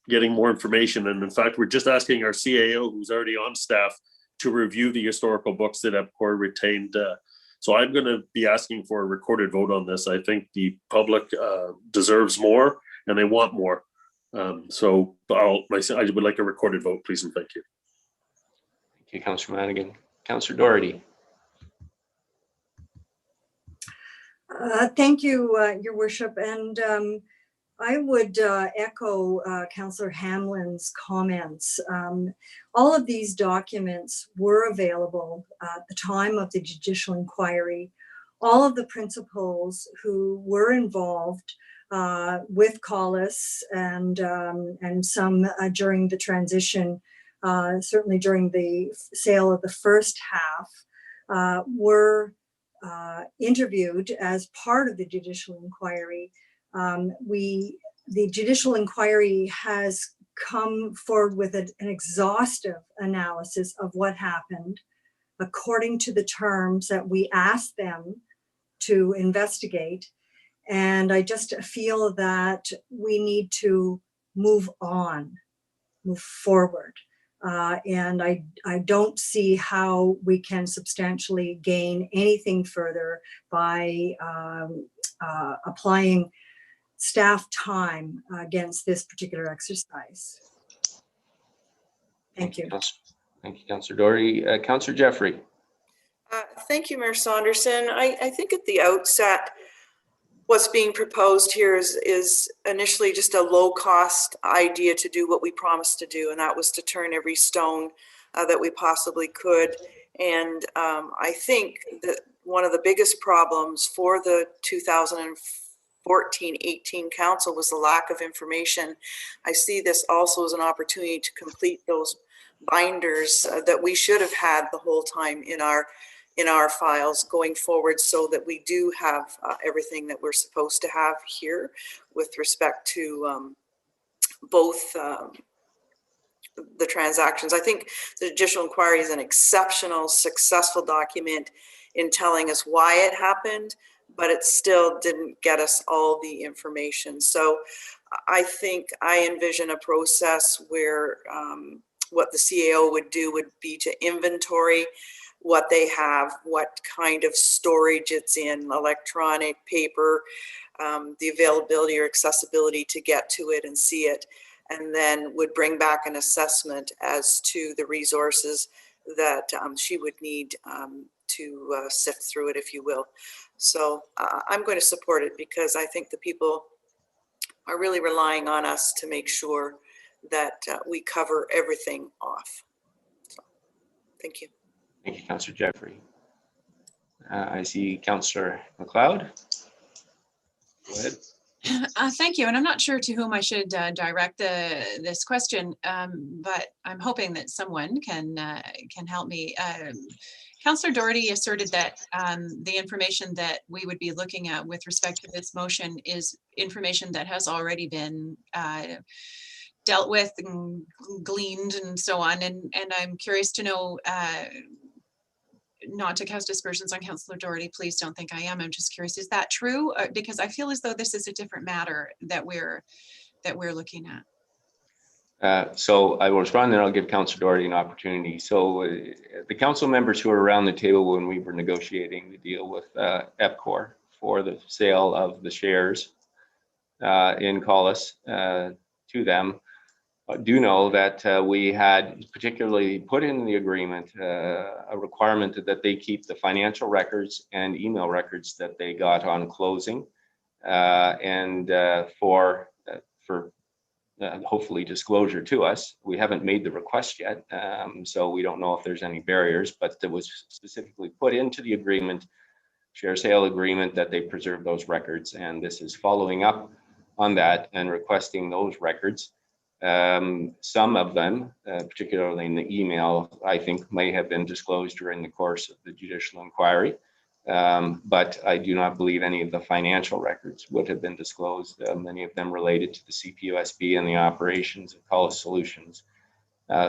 getting more information. And in fact, we're just asking our CAO, who's already on staff, to review the historical books that EPCOR retained. So I'm going to be asking for a recorded vote on this. I think the public deserves more and they want more. So I would like a recorded vote, please, and thank you. Thank you, Councillor Madigan. Councillor Doherty. Thank you, Your Worship. And I would echo Councillor Hamlin's comments. All of these documents were available at the time of the judicial inquiry. All of the principals who were involved with Collis and some during the transition, certainly during the sale of the first half, were interviewed as part of the judicial inquiry. The judicial inquiry has come forward with an exhaustive analysis of what happened according to the terms that we asked them to investigate. And I just feel that we need to move on, move forward. And I don't see how we can substantially gain anything further by applying staff time against this particular exercise. Thank you. Thank you, Councillor Doherty. Councillor Jeffrey. Thank you, Mayor Saunderson. I think at the outset, what's being proposed here is initially just a low-cost idea to do what we promised to do, and that was to turn every stone that we possibly could. And I think that one of the biggest problems for the 2014-18 council was the lack of information. I see this also as an opportunity to complete those binders that we should have had the whole time in our files going forward, so that we do have everything that we're supposed to have here with respect to both the transactions. I think the judicial inquiry is an exceptional, successful document in telling us why it happened, but it still didn't get us all the information. So I think I envision a process where what the CAO would do would be to inventory what they have, what kind of storage it's in, electronic, paper, the availability or accessibility to get to it and see it, and then would bring back an assessment as to the resources that she would need to sift through it, if you will. So I'm going to support it because I think the people are really relying on us to make sure that we cover everything off. So, thank you. Thank you, Councillor Jeffrey. I see Councillor McLeod. Go ahead. Thank you. And I'm not sure to whom I should direct this question, but I'm hoping that someone can help me. Councillor Doherty asserted that the information that we would be looking at with respect to this motion is information that has already been dealt with and gleaned and so on. And I'm curious to know, not to cast aspersions on Councillor Doherty, please don't think I am. I'm just curious, is that true? Because I feel as though this is a different matter that we're looking at. So I will respond, then I'll give Councillor Doherty an opportunity. So the council members who were around the table when we were negotiating the deal with EPCOR for the sale of the shares in Collis, to them. Do know that we had particularly put in the agreement a requirement that they keep the financial records and email records that they got on closing, and for hopefully disclosure to us. We haven't made the request yet, so we don't know if there's any barriers, but it was specifically put into the agreement, share sale agreement, that they preserve those records, and this is following up on that and requesting those records. Some of them, particularly in the email, I think may have been disclosed during the course of the judicial inquiry, but I do not believe any of the financial records would have been disclosed, many of them related to the CPUSB and the operations of Collis Solutions.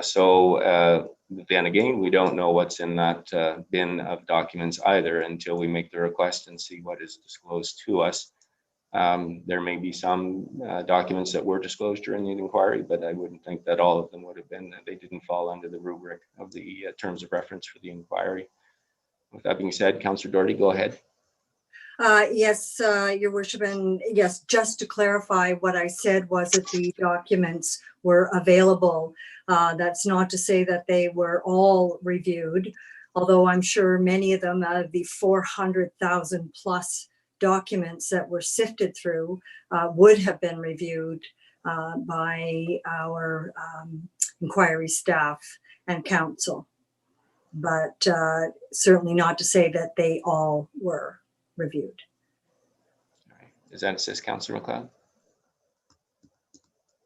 So then again, we don't know what's in that bin of documents either until we make the request and see what is disclosed to us. There may be some documents that were disclosed during the inquiry, but I wouldn't think that all of them would have been. They didn't fall under the rubric of the terms of reference for the inquiry. With that being said, Councillor Doherty, go ahead. Yes, Your Worship, and yes, just to clarify, what I said was that the documents were available. That's not to say that they were all reviewed, although I'm sure many of them, out of the 400,000 plus documents that were sifted through, would have been reviewed by our inquiry staff and council, but certainly not to say that they all were reviewed. All right. Does that assist Councillor MacLeod?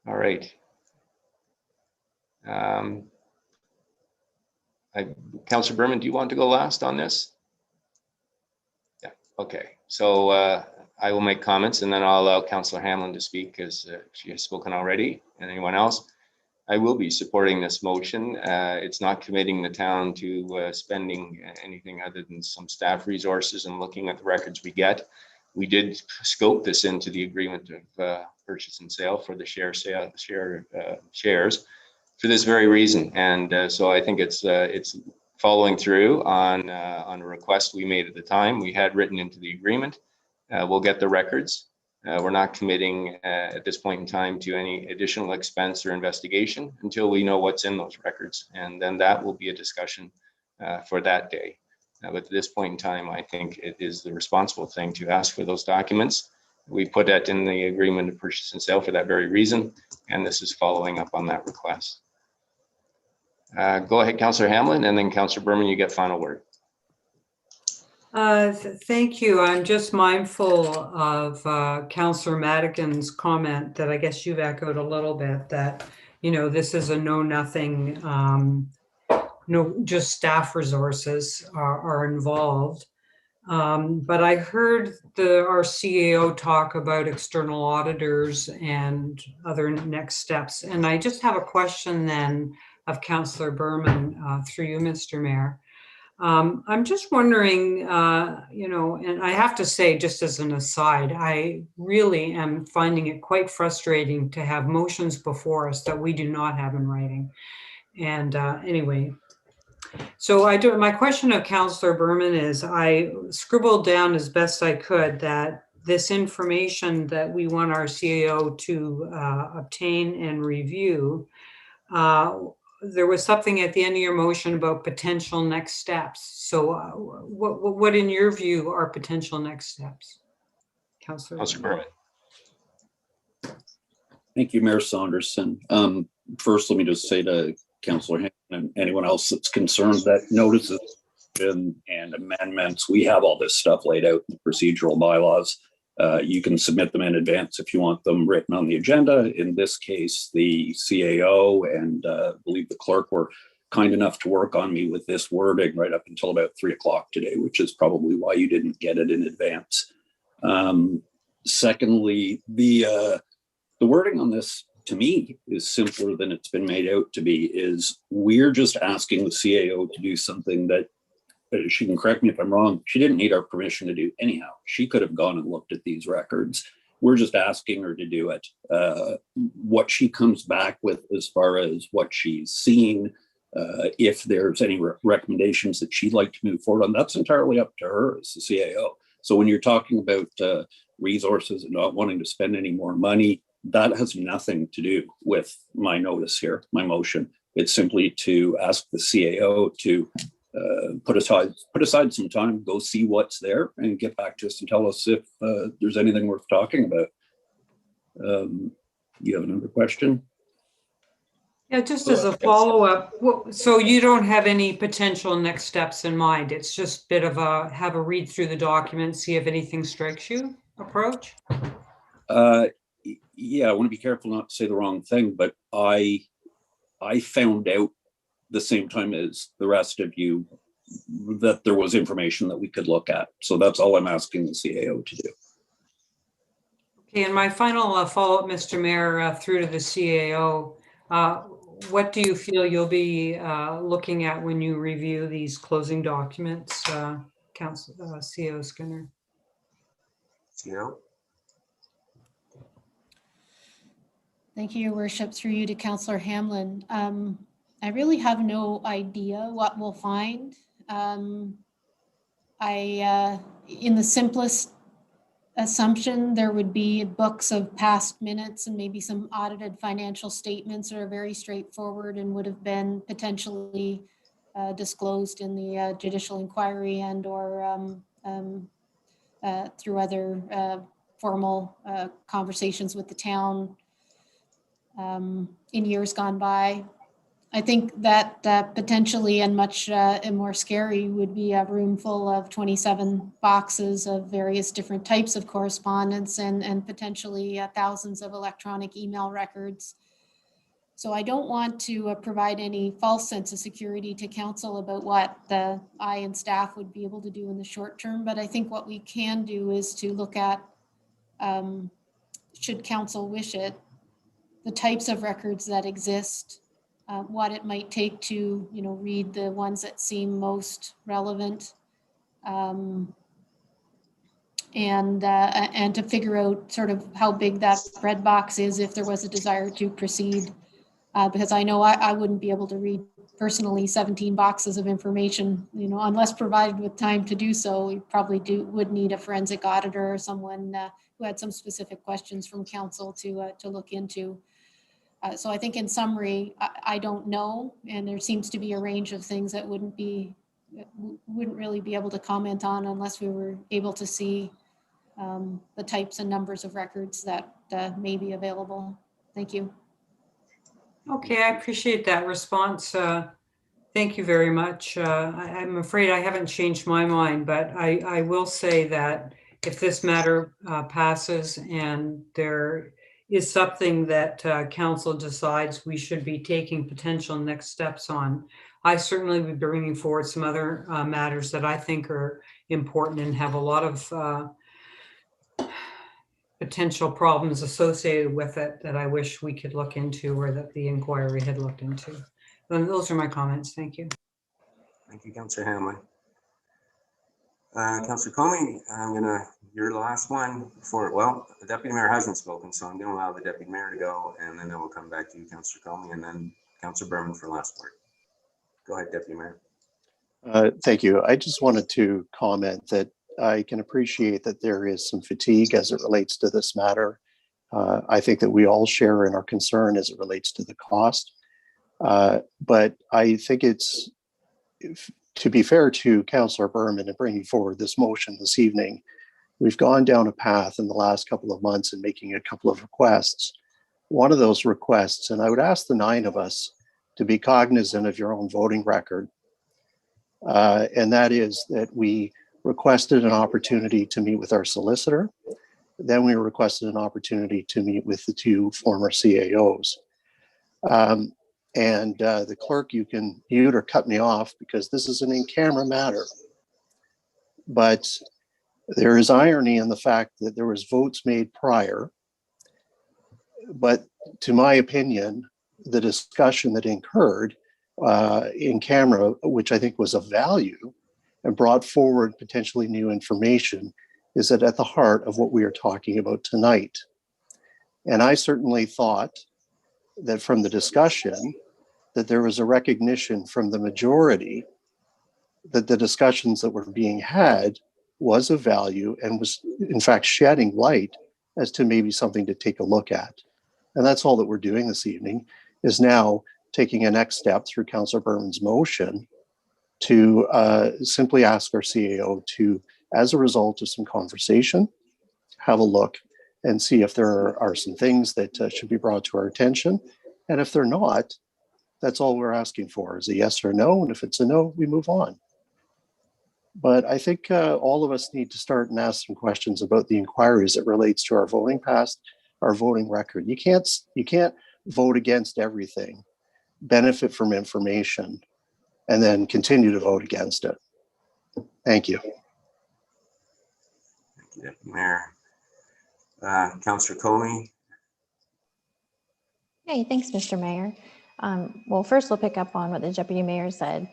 All right. Councillor Berman, do you want to go last on this? Yeah, okay. So I will make comments and then I'll allow Councillor Hamlin to speak because she has spoken already. And anyone else? I will be supporting this motion. It's not committing the town to spending anything other than some staff resources and looking at the records we get. We did scope this into the agreement of purchase and sale for the shares for this very reason. And so I think it's following through on a request we made at the time. We had written into the agreement. We'll get the records. We're not committing at this point in time to any additional expense or investigation until we know what's in those records. And then that will be a discussion for that day. But at this point in time, I think it is the responsible thing to ask for those documents. We put that in the agreement of purchase and sale for that very reason. And this is following up on that request. Go ahead, Councillor Hamlin, and then Councillor Berman, you get final word. Thank you. I'm just mindful of Councillor Madigan's comment that I guess you've echoed a little bit, that, you know, this is a know-nothing, no, just staff resources are involved. But I heard our CAO talk about external auditors and other next steps. And I just have a question then of Councillor Berman through you, Mr. Mayor. I'm just wondering, you know, and I have to say, just as an aside, I really am finding it quite frustrating to have motions before us that we do not have in writing. And anyway, so my question of Councillor Berman is, I scribbled down as best I could that this information that we want our CAO to obtain and review, there was something at the end of your motion about potential next steps. So what in your view are potential next steps? Councillor Berman. Thank you, Mayor Saunderson. First, let me just say to Councillor Hamlin and anyone else that's concerned that notices and amendments, we have all this stuff laid out in the procedural bylaws. You can submit them in advance if you want them written on the agenda. In this case, the CAO and I believe the clerk were kind enough to work on me with this wording right up until about 3 o'clock today, which is probably why you didn't get it in advance. Secondly, the wording on this to me is simpler than it's been made out to be. Is we're just asking the CAO to do something that, she can correct me if I'm wrong, she didn't need our permission to do anyhow. She could have gone and looked at these records. We're just asking her to do it. What she comes back with as far as what she's seen, if there's any recommendations that she'd like to move forward on, that's entirely up to her as the CAO. So when you're talking about resources and not wanting to spend any more money, that has nothing to do with my notice here, my motion. It's simply to ask the CAO to put aside some time, go see what's there, and get back to us and tell us if there's anything worth talking about. You have another question? Yeah, just as a follow-up, so you don't have any potential next steps in mind? It's just a bit of a have a read through the document, see if anything strikes you approach? Yeah, I want to be careful not to say the wrong thing, but I found out the same time as the rest of you that there was information that we could look at. So that's all I'm asking the CAO to do. Okay, and my final follow-up, Mr. Mayor, through to the CAO. What do you feel you'll be looking at when you review these closing documents, CAO Skinner? CAO? Thank you, Your Worship. Through you to Councillor Hamlin. I really have no idea what we'll find. In the simplest assumption, there would be books of past minutes and maybe some audited financial statements that are very straightforward and would have been potentially disclosed in the judicial inquiry and or through other formal conversations with the town in years gone by. I think that potentially and much more scary would be a room full of 27 boxes of various different types of correspondence and potentially thousands of electronic email records. So I don't want to provide any false sense of security to council about what I and staff would be able to do in the short term, but I think what we can do is to look at, should council wish it, the types of records that exist, what it might take to, read the ones that seem most relevant, and to figure out sort of how big that bread box is if there was a desire to proceed. Because I know I wouldn't be able to read personally 17 boxes of information, unless provided with time to do so. We probably would need a forensic auditor or someone who had some specific questions from council to look into. So I think in summary, I don't know, and there seems to be a range of things that wouldn't really be able to comment on unless we were able to see the types and numbers of records that may be available. Thank you. Okay, I appreciate that response. Thank you very much. I'm afraid I haven't changed my mind, but I will say that if this matter passes and there is something that council decides we should be taking potential next steps on, I certainly would be bringing forward some other matters that I think are important and have a lot of potential problems associated with it that I wish we could look into or that the inquiry had looked into. And those are my comments. Thank you. Thank you, Councillor Hamlin. Councillor Comey, you're the last one before, well, the Deputy Mayor hasn't spoken, so I'm going to allow the Deputy Mayor to go, and then we'll come back to you, Councillor Comey, and then Councillor Berman for last word. Go ahead, Deputy Mayor. Thank you. I just wanted to comment that I can appreciate that there is some fatigue as it relates to this matter. I think that we all share in our concern as it relates to the cost. But I think it's, to be fair to Councillor Berman in bringing forward this motion this evening, we've gone down a path in the last couple of months in making a couple of requests. One of those requests, and I would ask the 9 of us to be cognizant of your own voting record, and that is that we requested an opportunity to meet with our solicitor. Then we requested an opportunity to meet with the 2 former CAOs. The clerk, you can mute or cut me off because this is an in-camera matter. But there is irony in the fact that there was votes made prior. But to my opinion, the discussion that occurred in camera, which I think was of value and brought forward potentially new information, is at the heart of what we are talking about tonight. And I certainly thought that from the discussion that there was a recognition from the majority that the discussions that were being had was of value and was in fact shedding light as to maybe something to take a look at. And that's all that we're doing this evening, is now taking a next step through Councillor Berman's motion to simply ask our CAO to, as a result of some conversation, have a look and see if there are some things that should be brought to our attention. And if they're not, that's all we're asking for, is a yes or no. And if it's a no, we move on. But I think all of us need to start and ask some questions about the inquiries that relates to our voting past, our voting record. You can't vote against everything, benefit from information, and then continue to vote against it. Thank you. Thank you, Deputy Mayor. Councillor Comey. Hey, thanks, Mr. Mayor. Well, first we'll pick up on what the Deputy Mayor said.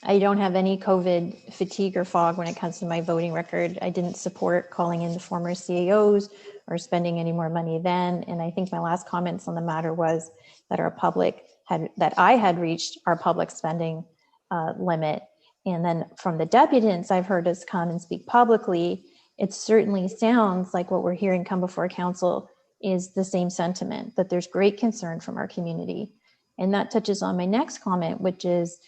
I don't have any COVID fatigue or fog when it comes to my voting record. I didn't support calling in the former CAOs or spending any more money then. And I think my last comments on the matter was that I had reached our public spending limit. And then from the deputants I've heard us come and speak publicly, it certainly sounds like what we're hearing come before council is the same sentiment, that there's great concern from our community. And that touches on my next comment, which is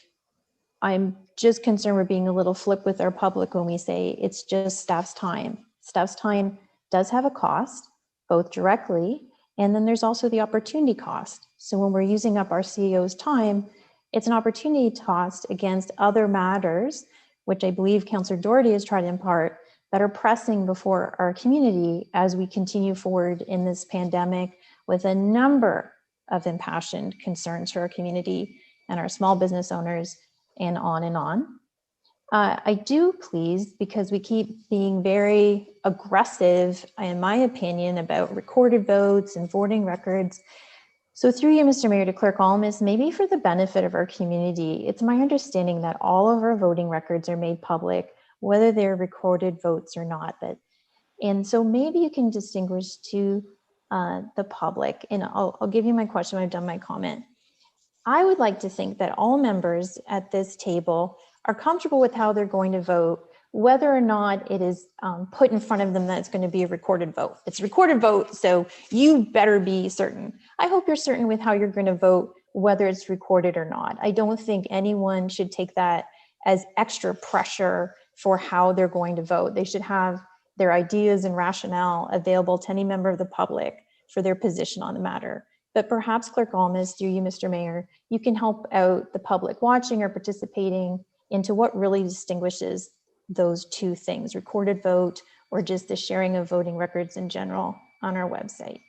I'm just concerned we're being a little flip with our public when we say it's just staff's time. Staff's time does have a cost, both directly, and then there's also the opportunity cost. So when we're using up our CEO's time, it's an opportunity cost against other matters, which I believe Councillor Doherty has tried to impart, that are pressing before our community as we continue forward in this pandemic with a number of impassioned concerns for our community and our small business owners, and on and on. I do please, because we keep being very aggressive, in my opinion, about recorded votes and voting records. So through you, Mr. Mayor, to Clerk Almus, maybe for the benefit of our community, it's my understanding that all of our voting records are made public, whether they're recorded votes or not. And so maybe you can distinguish to the public, and I'll give you my question when I've done my comment. I would like to think that all members at this table are comfortable with how they're going to vote, whether or not it is put in front of them that it's going to be a recorded vote. It's a recorded vote, so you better be certain. I hope you're certain with how you're going to vote, whether it's recorded or not. I don't think anyone should take that as extra pressure for how they're going to vote. They should have their ideas and rationale available to any member of the public for their position on the matter. But perhaps Clerk Almus, through you, Mr. Mayor, you can help out the public watching or participating into what really distinguishes those two things, recorded vote or just the sharing of voting records in general on our website.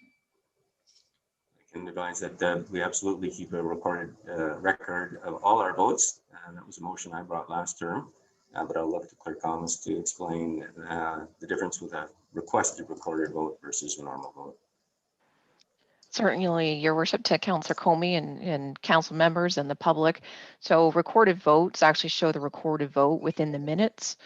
I can advise that we absolutely keep a recorded record of all our votes. That was a motion I brought last term, but I'll look to Clerk Almus to explain the difference with a requested recorded vote versus a normal vote. Certainly, Your Worship, to Councillor Comey and council members and the public. So recorded votes actually show the recorded vote within the minutes.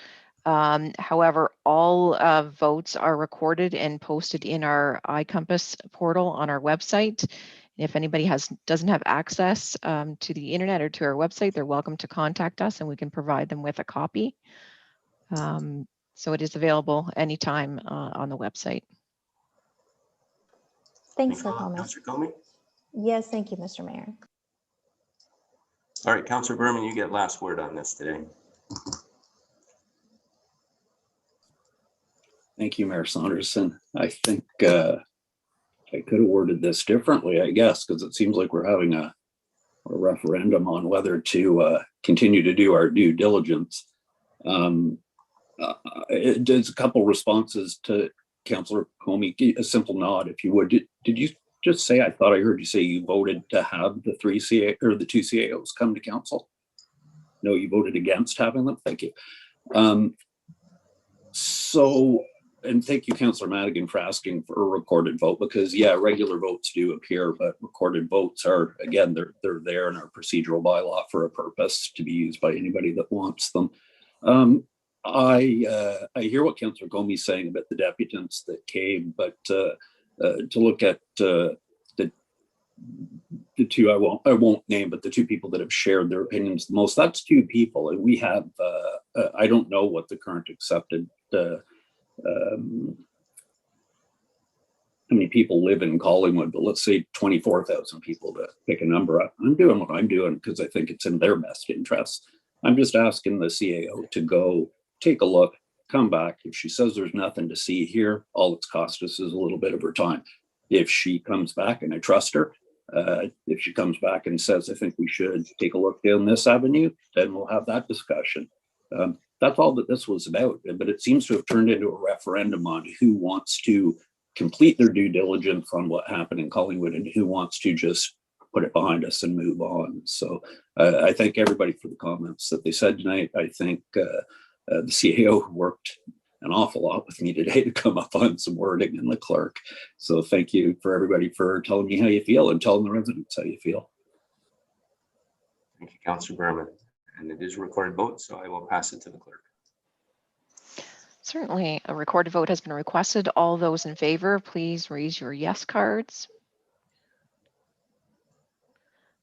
However, all votes are recorded and posted in our iCompass portal on our website. If anybody doesn't have access to the internet or to our website, they're welcome to contact us and we can provide them with a copy. So it is available anytime on the website. Thanks, Clerk Almus. Councillor Comey? Yes, thank you, Mr. Mayor. All right, Councillor Berman, you get last word on this today. Thank you, Mayor Saunderson. I think I could have worded this differently, I guess, because it seems like we're having a referendum on whether to continue to do our due diligence. There's a couple responses to Councillor Comey. A simple nod, if you would. Did you just say? I thought I heard you say you voted to have the the two CAOs come to council. No, you voted against having them. Thank you. And thank you, Councillor Madigan, for asking for a recorded vote, because yeah, regular votes do appear, but recorded votes are, again, they're there in our procedural bylaw for a purpose to be used by anybody that wants them. I hear what Councillor Comey's saying about the deputants that came, but to look at the two, I won't name, but the two people that have shared their opinions the most, that's two people. And we have, I don't know what the current accepted how many people live in Collingwood, but let's say 24,000 people, to pick a number up. I'm doing what I'm doing because I think it's in their best interest. I'm just asking the CAO to go take a look, come back. If she says there's nothing to see here, all it's cost us is a little bit of her time. If she comes back, and I trust her, if she comes back and says, I think we should take a look down this avenue, then we'll have that discussion. That's all that this was about. But it seems to have turned into a referendum on who wants to complete their due diligence on what happened in Collingwood and who wants to just put it behind us and move on. So I thank everybody for the comments that they said tonight. I think the CAO worked an awful lot with me today to come up on some wording, and the clerk. So thank you for everybody for telling me how you feel and telling the residents how you feel. Thank you, Councillor Berman. And it is a recorded vote, so I will pass it to the clerk. Certainly, a recorded vote has been requested. All those in favor, please raise your yes cards.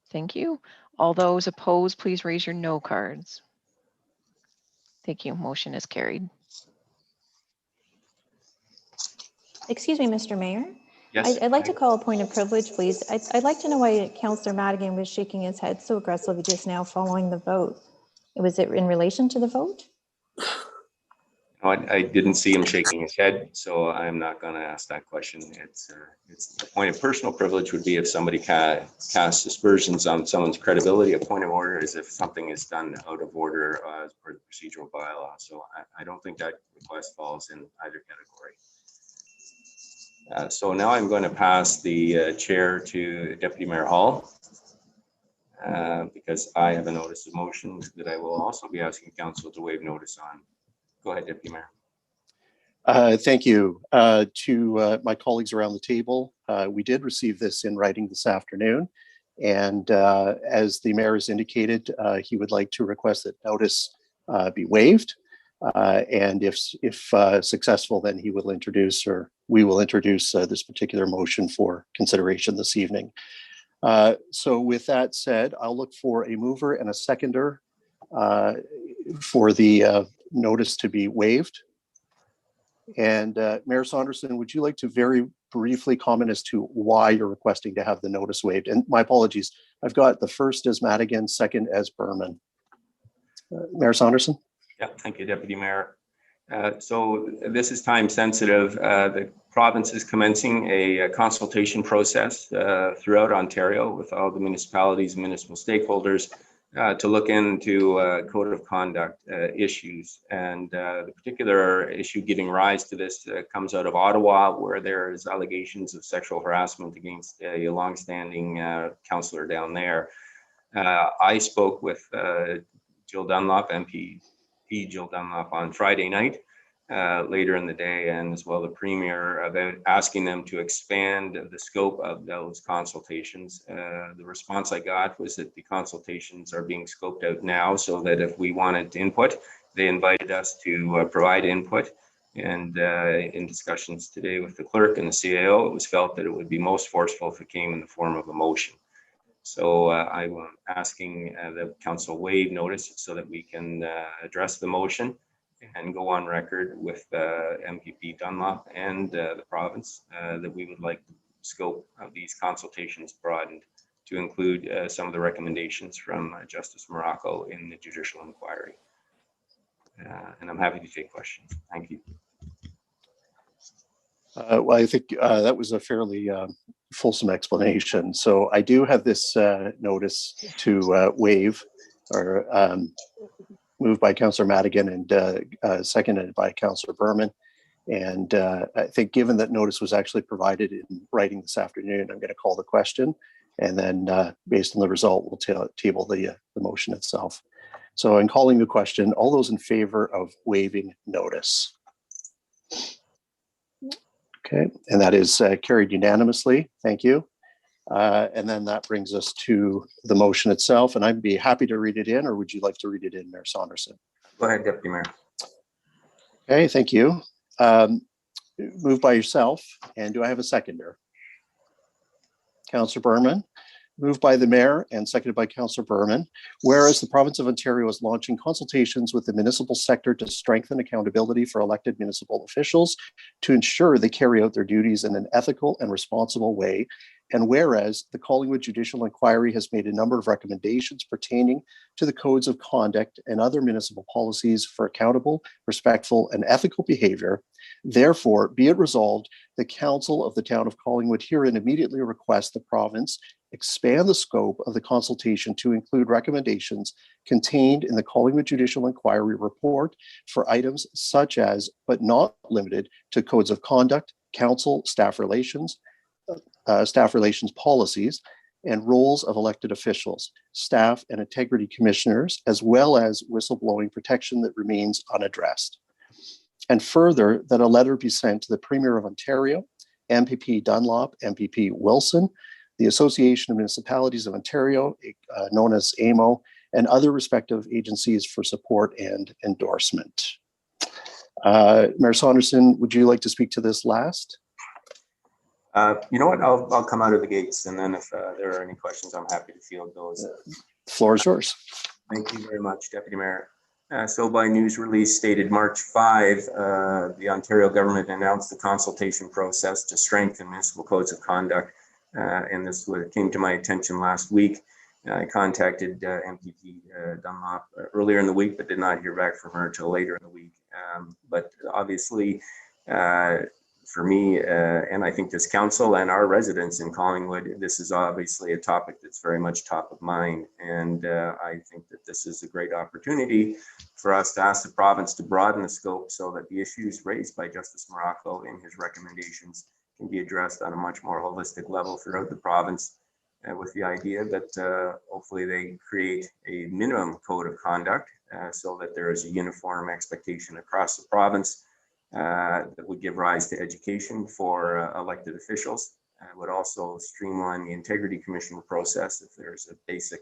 Thank you. All those opposed, please raise your no cards. Thank you. Motion is carried. Excuse me, Mr. Mayor. Yes. I'd like to call a point of privilege, please. I'd like to know why Councillor Madigan was shaking his head so aggressively just now following the vote. Was it in relation to the vote? No, I didn't see him shaking his head, so I'm not going to ask that question. It's a point of personal privilege would be if somebody casts aspersions on someone's credibility. A point of order is if something is done out of order as per the procedural bylaw. So I don't think that request falls in either category. So now I'm going to pass the chair to Deputy Mayor Hall because I have a notice of motion that I will also be asking council to waive notice on. Go ahead, Deputy Mayor. Thank you. To my colleagues around the table, we did receive this in writing this afternoon. And as the mayor has indicated, he would like to request that notice be waived. And if successful, then he will introduce, or we will introduce this particular motion for consideration this evening. So with that said, I'll look for a mover and a seconder for the notice to be waived. And Mayor Saunderson, would you like to very briefly comment as to why you're requesting to have the notice waived? And my apologies, I've got the first as Madigan, second as Berman. Mayor Saunderson? Yeah, thank you, Deputy Mayor. So this is time sensitive. The province is commencing a consultation process throughout Ontario with all the municipalities and municipal stakeholders to look into code of conduct issues. And the particular issue giving rise to this comes out of Ottawa, where there is allegations of sexual harassment against a longstanding councillor down there. I spoke with Jill Dunlop, MP Jill Dunlop, on Friday night, later in the day, and as well the Premier, about asking them to expand the scope of those consultations. The response I got was that the consultations are being scoped out now, so that if we wanted input, they invited us to provide input. And in discussions today with the clerk and the CAO, it was felt that it would be most forceful if it came in the form of a motion. So I'm asking the council waive notice so that we can address the motion and go on record with MPP Dunlop and the province that we would like the scope of these consultations broadened to include some of the recommendations from Justice Morocco in the judicial inquiry. And I'm happy to take questions. Thank you. Well, I think that was a fairly fulsome explanation. So I do have this notice to waive, or moved by Councillor Madigan and seconded by Councillor Berman. And I think given that notice was actually provided in writing this afternoon, I'm going to call the question. And then based on the result, we'll table the motion itself. So in calling the question, all those in favor of waiving notice? Okay, and that is carried unanimously. Thank you. And then that brings us to the motion itself, and I'd be happy to read it in, or would you like to read it in, Mayor Saunderson? Go ahead, Deputy Mayor. Okay, thank you. Moved by yourself, and do I have a seconder? Councillor Berman. moved by the mayor and seconded by Councillor Berman. Whereas the province of Ontario is launching consultations with the municipal sector to strengthen accountability for elected municipal officials to ensure they carry out their duties in an ethical and responsible way. And whereas the Collingwood Judicial Inquiry has made a number of recommendations pertaining to the codes of conduct and other municipal policies for accountable, respectful, and ethical behavior, therefore be it resolved, the Council of the Town of Collingwood herein immediately request the province expand the scope of the consultation to include recommendations contained in the Collingwood Judicial Inquiry report for items such as, but not limited to, codes of conduct, council staff relations policies, and roles of elected officials, staff and integrity commissioners, as well as whistleblowing protection that remains unaddressed. And further, that a letter be sent to the Premier of Ontario, MPP Dunlop, MPP Wilson, the Association of Municipalities of Ontario, known as AMO, and other respective agencies for support and endorsement. Mayor Saunderson, would you like to speak to this last? You know what, I'll come out of the gates, and then if there are any questions, I'm happy to field those. The floor is yours. Thank you very much, Deputy Mayor. So by news release stated March 5, the Ontario government announced the consultation process to strengthen municipal codes of conduct. And this came to my attention last week. I contacted MPP Dunlop earlier in the week, but did not hear back from her until later in the week. But obviously, for me, and I think this council and our residents in Collingwood, this is obviously a topic that's very much top of mind. And I think that this is a great opportunity for us to ask the province to broaden the scope so that the issues raised by Justice Morocco in his recommendations can be addressed on a much more holistic level throughout the province, with the idea that hopefully they create a minimum code of conduct so that there is a uniform expectation across the province that would give rise to education for elected officials. It would also streamline the integrity commission process if there's a basic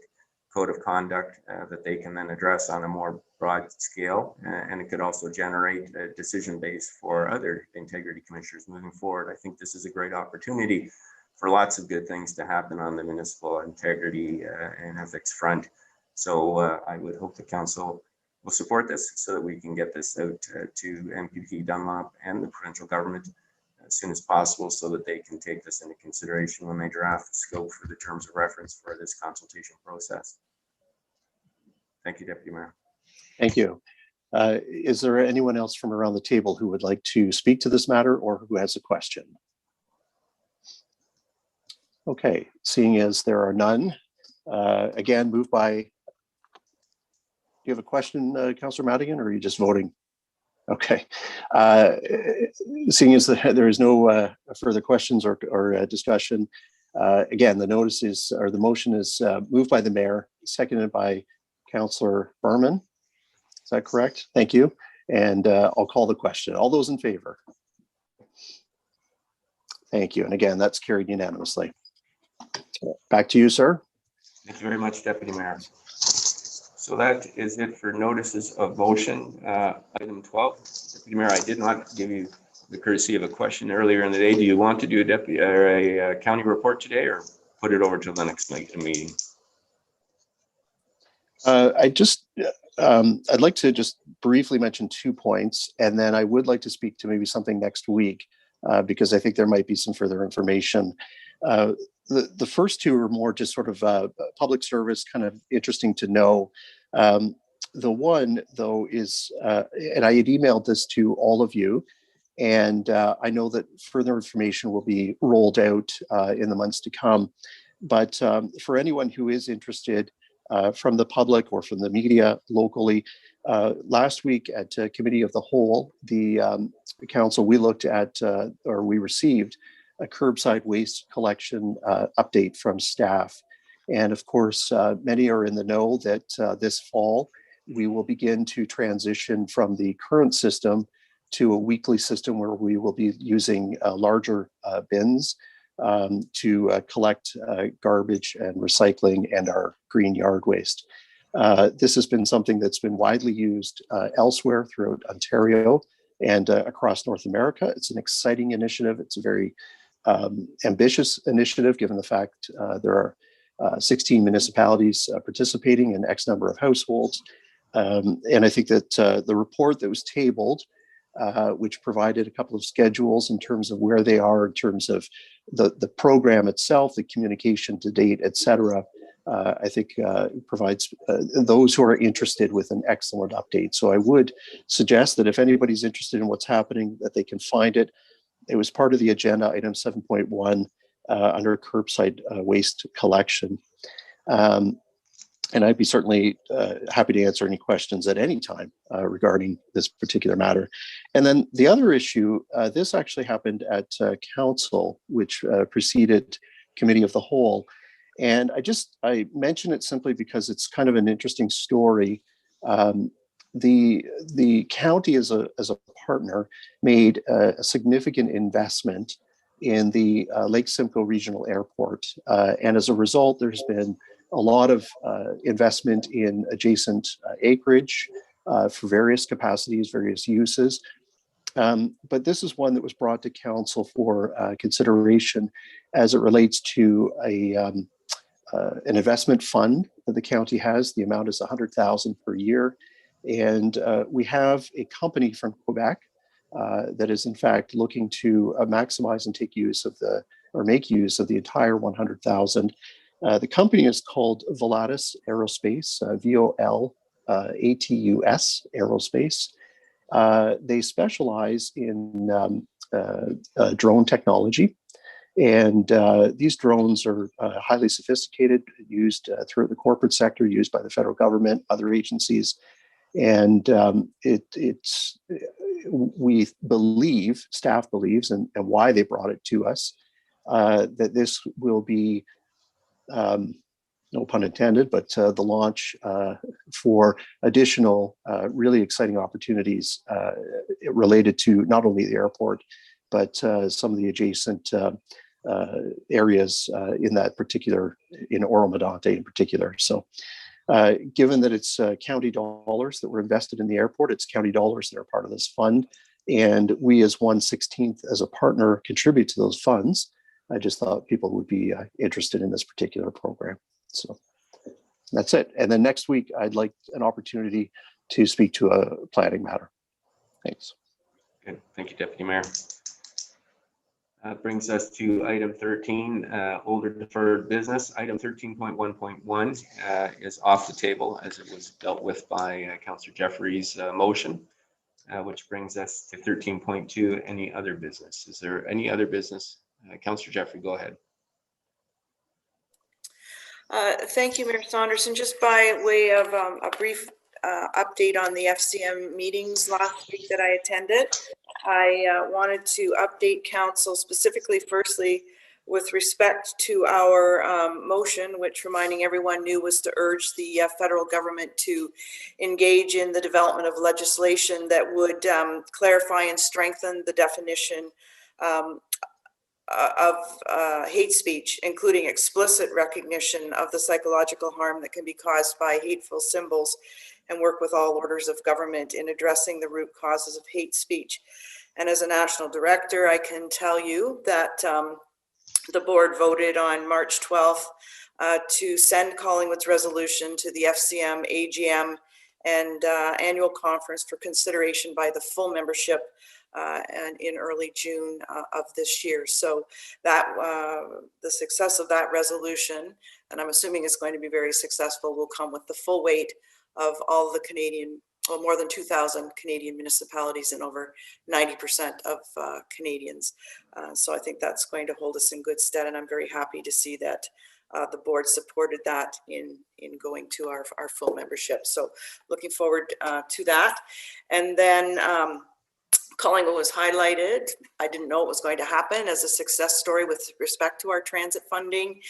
code of conduct that they can then address on a more broad scale. And it could also generate a decision base for other integrity commissioners moving forward. I think this is a great opportunity for lots of good things to happen on the municipal integrity and ethics front. So I would hope the council will support this so that we can get this out to MPP Dunlop and the provincial government as soon as possible so that they can take this into consideration when they draft the scope for the terms of reference for this consultation process. Thank you, Deputy Mayor. Thank you. Is there anyone else from around the table who would like to speak to this matter or who has a question? Okay, seeing as there are none, again, moved by, do you have a question, Councillor Madigan, or are you just voting? Okay. Seeing as there is no further questions or discussion, again, the notice is, or the motion is moved by the mayor, seconded by Councillor Berman. Is that correct? Thank you. And I'll call the question. All those in favor? Thank you. And again, that's carried unanimously. Back to you, sir. Thank you very much, Deputy Mayor. So that is it for notices of motion. Item 12. Deputy Mayor, I did not give you the courtesy of a question earlier in the day. Do you want to do a deputy or a county report today, or put it over till the next meeting? I'd like to just briefly mention 2 points, and then I would like to speak to maybe something next week because I think there might be some further information. The first two are more just sort of public service, kind of interesting to know. The one, though, is, and I had emailed this to all of you, and I know that further information will be rolled out in the months to come. But for anyone who is interested from the public or from the media locally, last week at Committee of the Whole, the council, we looked at, or we received a curbside waste collection update from staff. And of course, many are in the know that this fall, we will begin to transition from the current system to a weekly system where we will be using larger bins to collect garbage and recycling and our green yard waste. This has been something that's been widely used elsewhere throughout Ontario and across North America. It's an exciting initiative. It's a very ambitious initiative, given the fact there are 16 municipalities participating and X number of households. And I think that the report that was tabled, which provided a couple of schedules in terms of where they are in terms of the program itself, the communication to date, et cetera, I think provides those who are interested with an excellent update. So I would suggest that if anybody's interested in what's happening, that they can find it. It was part of the agenda item 7.1 under curbside waste collection. And I'd be certainly happy to answer any questions at any time regarding this particular matter. And then the other issue, this actually happened at council, which preceded committee of the whole. And I mention it simply because it's kind of an interesting story. The county as a partner made a significant investment in the Lake Simcoe Regional Airport. And as a result, there's been a lot of investment in adjacent acreage for various capacities, various uses. But this is one that was brought to council for consideration as it relates to an investment fund that the county has. The amount is $100,000 per year. And we have a company from Quebec that is in fact looking to maximize and make use of the entire $100,000. The company is called Volatus Aerospace, VOLATUS Aerospace. They specialize in drone technology. And these drones are highly sophisticated, used throughout the corporate sector, used by the federal government, other agencies. And we believe, staff believes, and why they brought it to us, that this will be, no pun intended, but the launch for additional really exciting opportunities related to not only the airport, but some of the adjacent areas in that particular, in Oro-Medonte in particular. So given that it's county dollars that were invested in the airport, it's county dollars that are part of this fund. And we as 1/16 as a partner contribute to those funds. I just thought people would be interested in this particular program. So that's it. And then next week, I'd like an opportunity to speak to a planning matter. Thanks. Good. Thank you, Deputy Mayor. Brings us to item 13, older deferred business. Item 13.1.1 is off the table as it was dealt with by Councillor Jeffrey's motion, which brings us to 13.2, any other business. Is there any other business? Councillor Jeffrey, go ahead. Thank you, Mayor Saunderson. Just by way of a brief update on the FCM meetings last week that I attended, I wanted to update council specifically, firstly, with respect to our motion, which reminding everyone knew was to urge the federal government to engage in the development of legislation that would clarify and strengthen the definition of hate speech, including explicit recognition of the psychological harm that can be caused by hateful symbols, and work with all orders of government in addressing the root causes of hate speech. And as a national director, I can tell you that the board voted on March 12th to send Collingwood's resolution to the FCM, AGM, and annual conference for consideration by the full membership and in early June of this year. So that the success of that resolution, and I'm assuming it's going to be very successful, will come with the full weight of all the Canadian, well, more than 2,000 Canadian municipalities and over 90% of Canadians. So I think that's going to hold us in good stead, and I'm very happy to see that the board supported that in going to our full membership. So looking forward to that. And then Collingwood was highlighted. I didn't know it was going to happen as a success story with respect to our transit funding.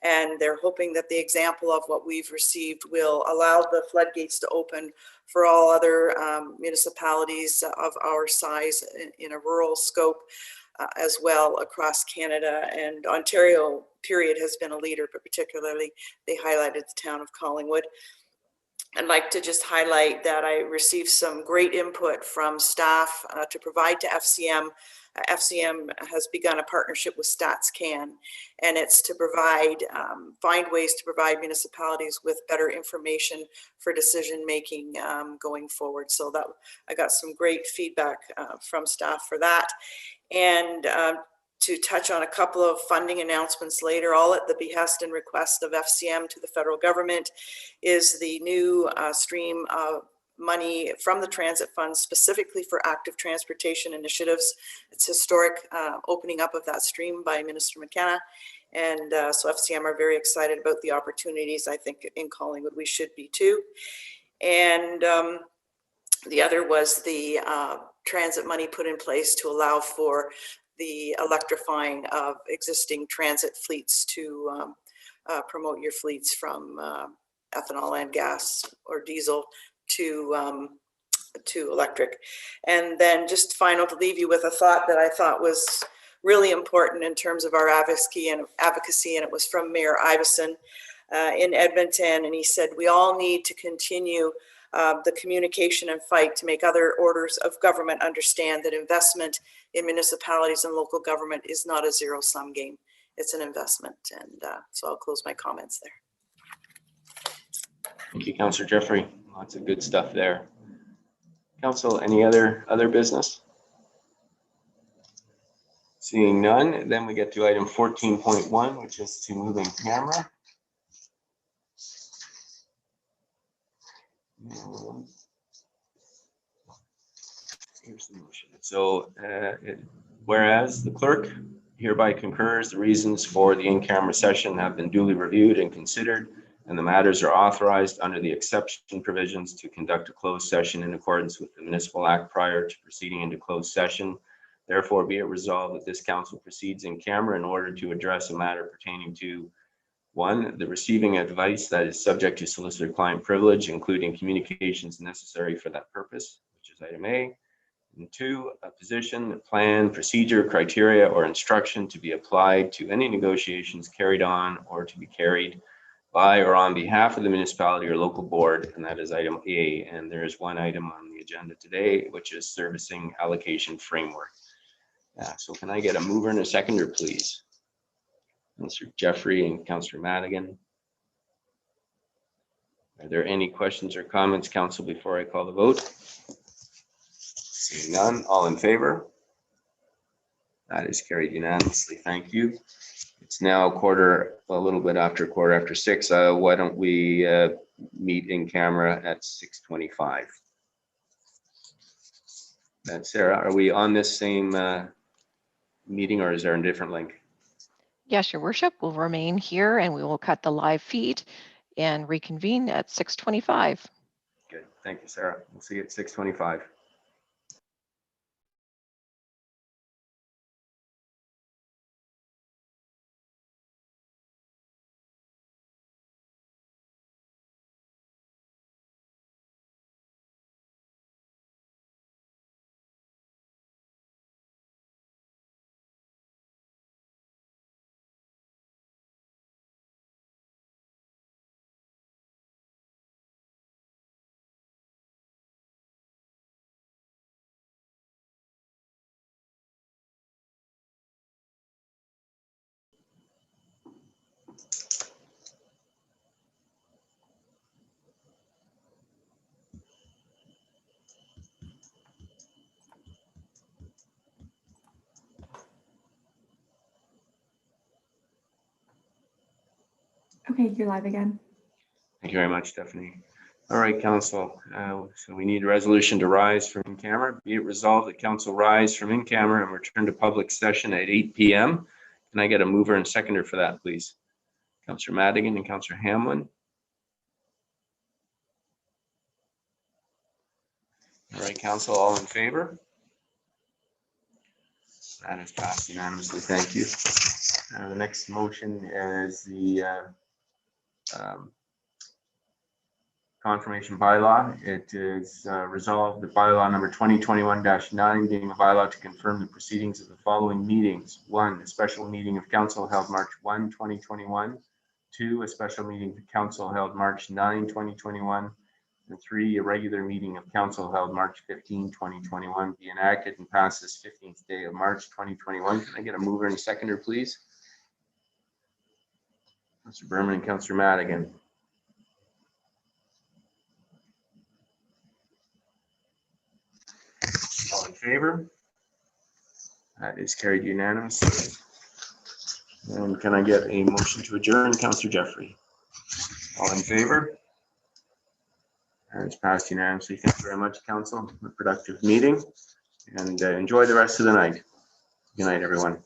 And they're hoping that the example of what we've received will allow the floodgates to open for all other municipalities of our size in a rural scope as well across Canada. And Ontario, period, has been a leader, but particularly they highlighted the town of Collingwood. I'd like to just highlight that I received some great input from staff to provide to FCM. FCM has begun a partnership with StatsCan, and it's to provide, find ways to provide municipalities with better information for decision making going forward. So that I got some great feedback from staff for that. And to touch on a couple of funding announcements later, all at the behest and request of FCM to the federal government, is the new stream of money from the transit fund specifically for active transportation initiatives. It's historic opening up of that stream by Minister McKenna. And so FCM are very excited about the opportunities. I think in Collingwood we should be too. And the other was the transit money put in place to allow for the electrifying of existing transit fleets to promote your fleets from ethanol and gas or diesel to electric. And then just final to leave you with a thought that I thought was really important in terms of our advocacy, and it was from Mayor Iveson in Edmonton. And he said, we all need to continue the communication and fight to make other orders of government understand that investment in municipalities and local government is not a zero-sum game. It's an investment. And so I'll close my comments there. Thank you, Councillor Jeffrey. Lots of good stuff there. Council, any other business? Seeing none, then we get to item 14.1, which is to move in camera. Here's the motion. So whereas the clerk hereby concurs the reasons for the in-camera session have been duly reviewed and considered, and the matters are authorized under the exception provisions to conduct a closed session in accordance with the Municipal Act prior to proceeding into closed session. Therefore, be it resolved that this council proceeds in camera in order to address a matter pertaining to: 1, the receiving advice that is subject to solicitor-client privilege, including communications necessary for that purpose, which is item A. And 2, a position, plan, procedure, criteria, or instruction to be applied to any negotiations carried on or to be carried by or on behalf of the municipality or local board, and that is item A. And there is one item on the agenda today, which is servicing allocation framework. So can I get a mover and a seconder, please? Councillor Jeffrey and Councillor Madigan. Are there any questions or comments, council, before I call the vote? Seeing none, all in favor? That is carried unanimously. Thank you. It's now a little bit after 6. Why don't we meet in camera at 6:25? Sarah, are we on this same meeting, or is there a different link? Yes, Your Worship, will remain here and we will cut the live feed and reconvene at 6:25. Good. Thank you, Sarah. We'll see you at 6:25. Okay, you're live again. Thank you very much, Stephanie. All right, council. So we need a resolution to rise from in camera. Be it resolved that council rise from in camera and return to public session at 8 p.m. Can I get a mover and seconder for that, please? Councillor Madigan and Councillor Hamlin. All right, council, all in favor? That is passed unanimously. Thank you. The next motion is the confirmation bylaw. It is resolved that bylaw number 2021-9 being a bylaw to confirm the proceedings of the following meetings. 1, a special meeting of council held March 1, 2021. 2, a special meeting of council held March 9, 2021. And 3, a regular meeting of council held March 15, 2021 be enacted and passed this 15th day of March 2021. Can I get a mover and a seconder, please? Councillor Berman and Councillor Madigan. All in favor? That is carried unanimously. And can I get a motion to adjourn, Councillor Jeffrey? All in favor? And it's passed unanimously. Thank you very much, council. A productive meeting, and enjoy the rest of the night. Good night, everyone.